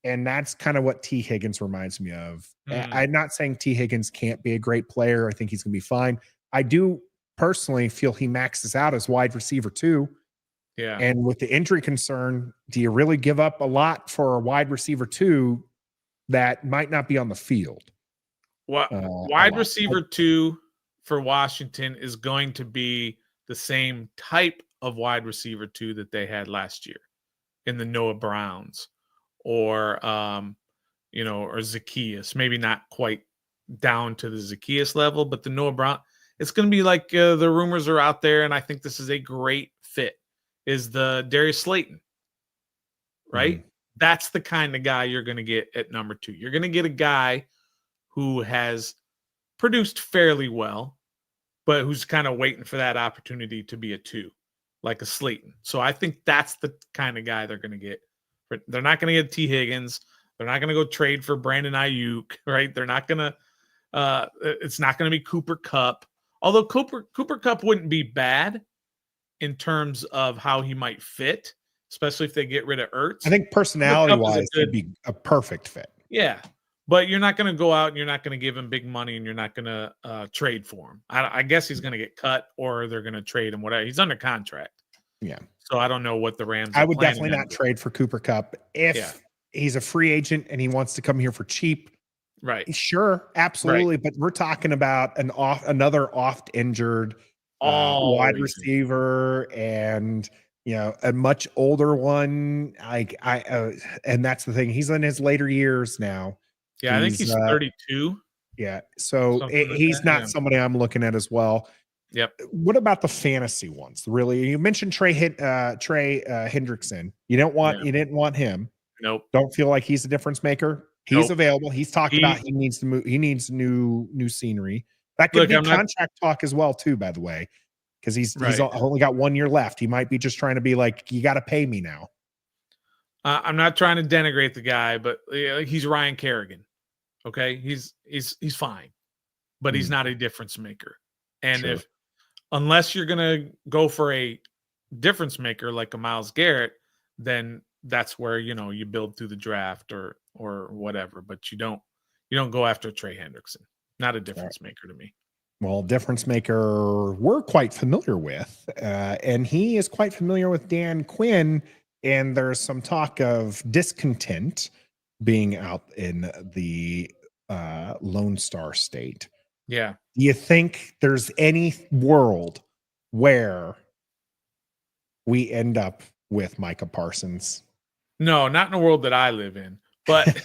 And that's kind of what T. Higgins reminds me of. I'm not saying T. Higgins can't be a great player. I think he's going to be fine. I do personally feel he maxes out as wide receiver too. Yeah. And with the injury concern, do you really give up a lot for a wide receiver two that might not be on the field? Wide receiver 2 for Washington is going to be the same type of wide receiver 2 that they had last year in the Noah Browns or or Zacchaeus. Maybe not quite down to the Zacchaeus level, but the Noah Brown, it's going to be like the rumors are out there, and I think this is a great fit, is the Darius Slayton, right? Mm-hmm. That's the kind of guy you're going to get at number 2. You're going to get a guy who has produced fairly well, but who's kind of waiting for that opportunity to be a 2, like a Slayton. So I think that's the kind of guy they're going to get. But they're not going to get T. Higgins. They're not going to go trade for Brandon Ayuk, right? They're not going to it's not going to be Cooper Kupp. Although Cooper Kupp wouldn't be bad in terms of how he might fit, especially if they get rid of Ertz. I think personality-wise, he'd be a perfect fit. Yeah. But you're not going to go out and you're not going to give him big money and you're not going to trade for him. I guess he's going to get cut or they're going to trade him, whatever. He's under contract. Yeah. So I don't know what the Rams I would definitely not trade for Cooper Kupp if he's a free agent and he wants to come here for cheap. Right. Sure. Absolutely. Right. But we're talking about another oft-injured wide receiver and a much older one. And that's the thing. He's in his later years now. Yeah, I think he's 32. Yeah, so he's not somebody I'm looking at as well. Yep. What about the fantasy ones? Really, you mentioned Trey Hendrickson. You didn't want him. Nope. Don't feel like he's a difference maker. He's available. He's talked about he needs to move. He needs new scenery. That could be contract talk as well too. By the way, because he's only got 1 year left. He might be just trying to be like, you got to pay me now. I'm not trying to denigrate the guy, but he's Ryan Kerrigan. Okay, he's fine, but he's not a difference maker. And unless you're gonna go for a difference maker like a Myles Garrett, then that's where you build through the draft or whatever. But you don't go after Trey Hendrickson. Not a difference maker to me. Well, difference maker we're quite familiar with, and he is quite familiar with Dan Quinn. And there's some talk of discontent being out in the Lone Star State. Yeah. Do you think there's any world where we end up with Micah Parsons? No, not in the world that I live in. But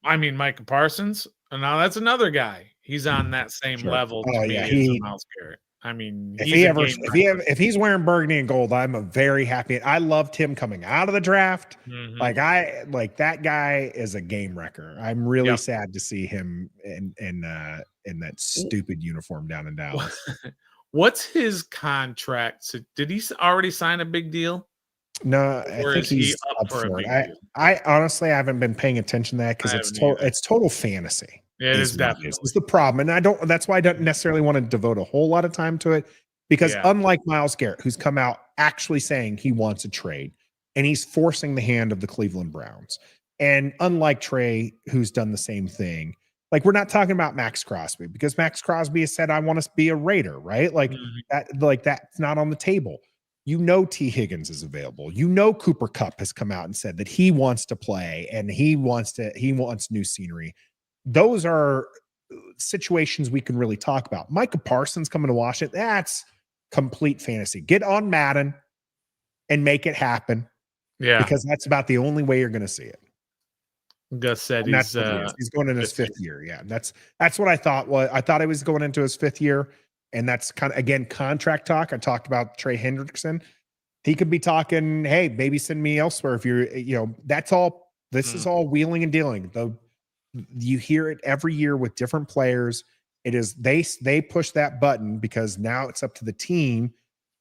I mean, Micah Parsons, now that's another guy. He's on that same level to me as Myles Garrett. I mean, if he's wearing burgundy and gold, I'm a very happy. I loved him coming out of the draft. Mm-hmm. Like that guy is a game wrecker. I'm really sad to see him in that stupid uniform down in Dallas. What's his contract? So did he already sign a big deal? No, I think he's up for it. I honestly haven't been paying attention to that because it's total fantasy. It is definitely. It's the problem. And that's why I don't necessarily want to devote a whole lot of time to it, because unlike Myles Garrett, who's come out actually saying he wants a trade and he's forcing the hand of the Cleveland Browns. And unlike Trey, who's done the same thing, like we're not talking about Max Crosby, because Max Crosby has said, I want to be a Raider, right? Like that's not on the table. T. Higgins is available. Cooper Kupp has come out and said that he wants to play and he wants new scenery. Those are situations we can really talk about. Micah Parsons coming to Washington, that's complete fantasy. Get on Madden and make it happen. Yeah. Because that's about the only way you're going to see it. Gus said he's going in his fifth year. Yeah. That's what I thought. I thought he was going into his fifth year. And that's kind of, again, contract talk. I talked about Trey Hendrickson. He could be talking, hey, maybe send me elsewhere if you're, that's all. This is all wheeling and dealing. You hear it every year with different players. It is they push that button because now it's up to the team.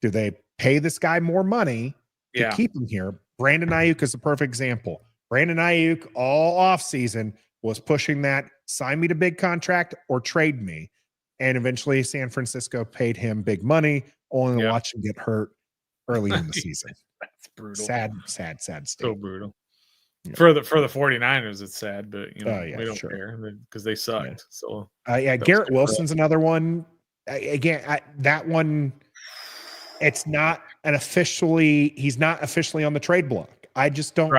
Do they pay this guy more money to keep him here? Brandon Ayuk is a perfect example. Brandon Ayuk all offseason was pushing that sign me to big contract or trade me. And eventually San Francisco paid him big money, only to watch him get hurt early in the season. That's brutal. Sad state. So brutal. Yeah. For the 49ers, it's sad, but we don't care because they sucked. Yeah. So Garrett Wilson's another one. Again, that one, it's not he's not officially on the trade block. I just don't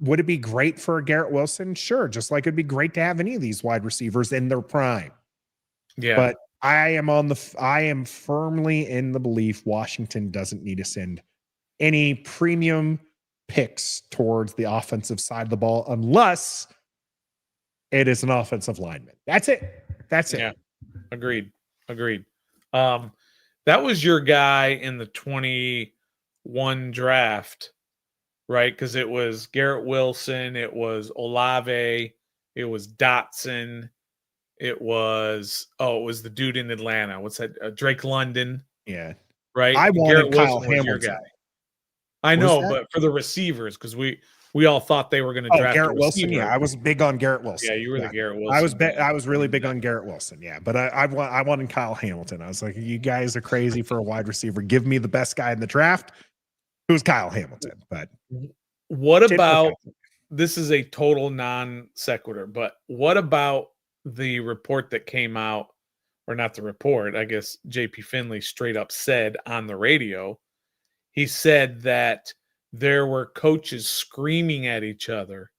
would it be great for Garrett Wilson? Sure. Just like it'd be great to have any of these wide receivers in their prime. Yeah. But I am firmly in the belief Washington doesn't need to send any premium picks towards the offensive side of the ball unless it is an offensive lineman. That's it. Yeah. Agreed. That was your guy in the 21 draft, right? Because it was Garrett Wilson, it was Olave, it was Dotson. It was the dude in Atlanta. What's that? Drake London. Yeah. Right. I wanted Kyle Hamilton. Guy. I know, but for the receivers, because we all thought they were going to draft Garrett Wilson. Yeah, I was big on Garrett Wilson. Yeah, you were the Garrett Wilson. I was really big on Garrett Wilson. Yeah, but I wanted Kyle Hamilton. I was like, you guys are crazy for a wide receiver. Give me the best guy in the draft. Who's Kyle Hamilton? But what about this? Is a total non sequitur. But what about the report that came out, or not the report, I guess JP Finley straight up said on the radio, he said that there were coaches screaming at each other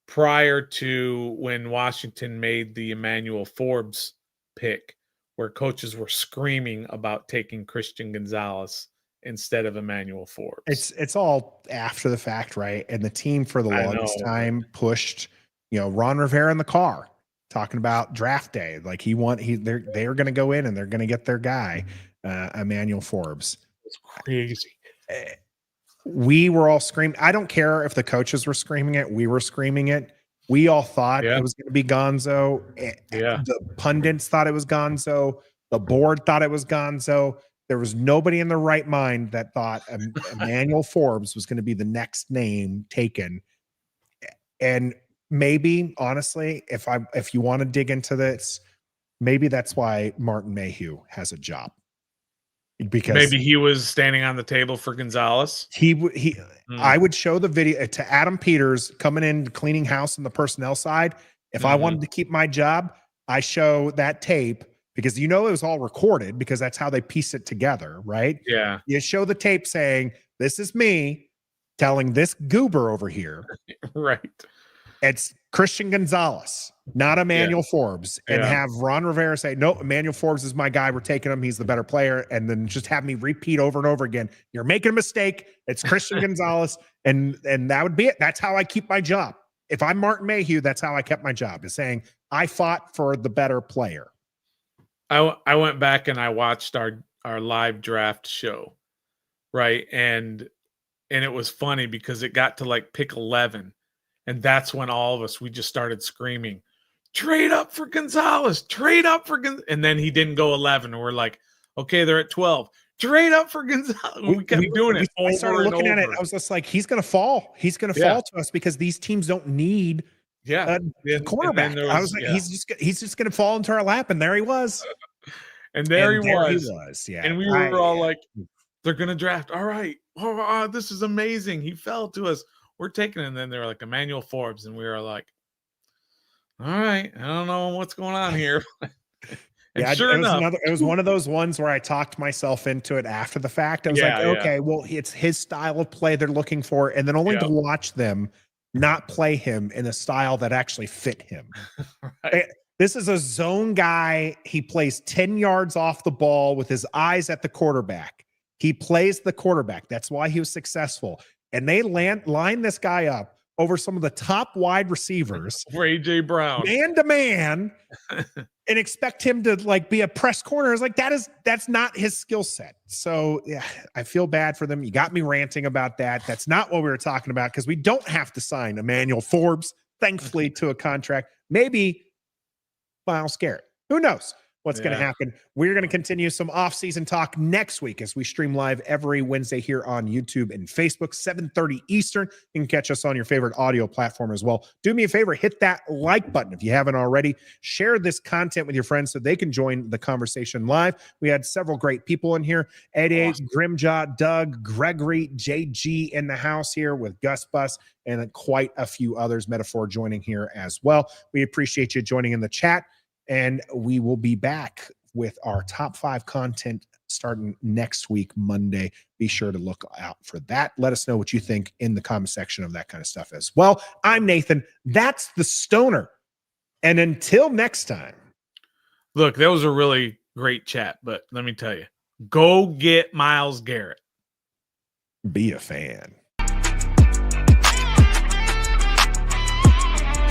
prior to when Washington made the Emmanuel Forbes pick, where coaches were screaming about taking Christian Gonzalez instead of Emmanuel Forbes. It's all after the fact, right? And the team for the longest time pushed, Ron Rivera in the car, talking about draft day. Like they're going to go in and they're going to get their guy, Emmanuel Forbes. It's crazy. We were all screaming. I don't care if the coaches were screaming it. We were screaming it. We all thought it was going to be Gonzo. The pundits thought it was Gonzo. The board thought it was Gonzo. There was nobody in their right mind that thought Emmanuel Forbes was going to be the next name taken. And maybe, honestly, if you want to dig into this, maybe that's why Martin Mayhew has a job. Because maybe he was standing on the table for Gonzalez. I would show the video to Adam Peters coming in, cleaning house on the personnel side. If I wanted to keep my job, I show that tape because it was all recorded because that's how they piece it together, right? Yeah. You show the tape saying, this is me telling this goober over here. Right. It's Christian Gonzalez, not Emmanuel Forbes, and have Ron Rivera say, no, Emmanuel Forbes is my guy. We're taking him. He's the better player. And then just have me repeat over and over again. You're making a mistake. It's Christian Gonzalez. And that would be it. That's how I keep my job. If I'm Martin Mayhew, that's how I kept my job, is saying I fought for the better player. I went back and I watched our live draft show, right? And it was funny because it got to like pick 11, and that's when all of us we just started screaming, "Trade up for Gonzalez! Trade up for And then he didn't go 11, and we're like, "Okay, they're at 12. Trade up for Gonzalez." We kept doing it. I started looking at it. Over. I was just like, he's going to fall. He's going to fall to us because these teams don't need a quarterback. I was like, he's just going to fall into our lap, and there he was. And there he was. Yeah, and we were all like, "They're going to draft. All right. Oh, this is amazing. He fell to us. We're taking it." And then they were like Emmanuel Forbes, and we were like, "All right, I don't know what's going on here." And yeah, sure enough, it was one of those ones where I talked myself into it after the fact. I was like, okay, well, it's his style of play they're looking for, and then only to watch them not play him in a style that actually fit him. Right. This is a zone guy. He plays 10 yards off the ball with his eyes at the quarterback. He plays the quarterback. That's why he was successful. And they line this guy up over some of the top wide receivers for AJ Brown, man to man, and expect him to like be a press corner. It's like that's not his skill set. So yeah, I feel bad for them. You got me ranting about that. That's not what we were talking about, because we don't have to sign Emmanuel Forbes, thankfully, to a contract. Maybe Myles Garrett. Who knows what's going to happen? We're going to continue some off-season talk next week as we stream live every Wednesday here on YouTube and Facebook, 7:30 Eastern. You can catch us on your favorite audio platform as well. Do me a favor, hit that like button if you haven't already. Share this content with your friends so they can join the conversation live. We had several great people in here. Eddie, Grimjaw, Doug, Gregory, JG in the house here with Gus Bus, and quite a few others, Metaphor, joining here as well. We appreciate you joining in the chat. And we will be back with our top 5 content starting next week, Monday. Be sure to look out for that. Let us know what you think in the comment section of that kind of stuff as well. I'm Nathan. That's the Stoner. And until next time. Look, that was a really great chat, but let me tell you, go get Myles Garrett. Be a fan.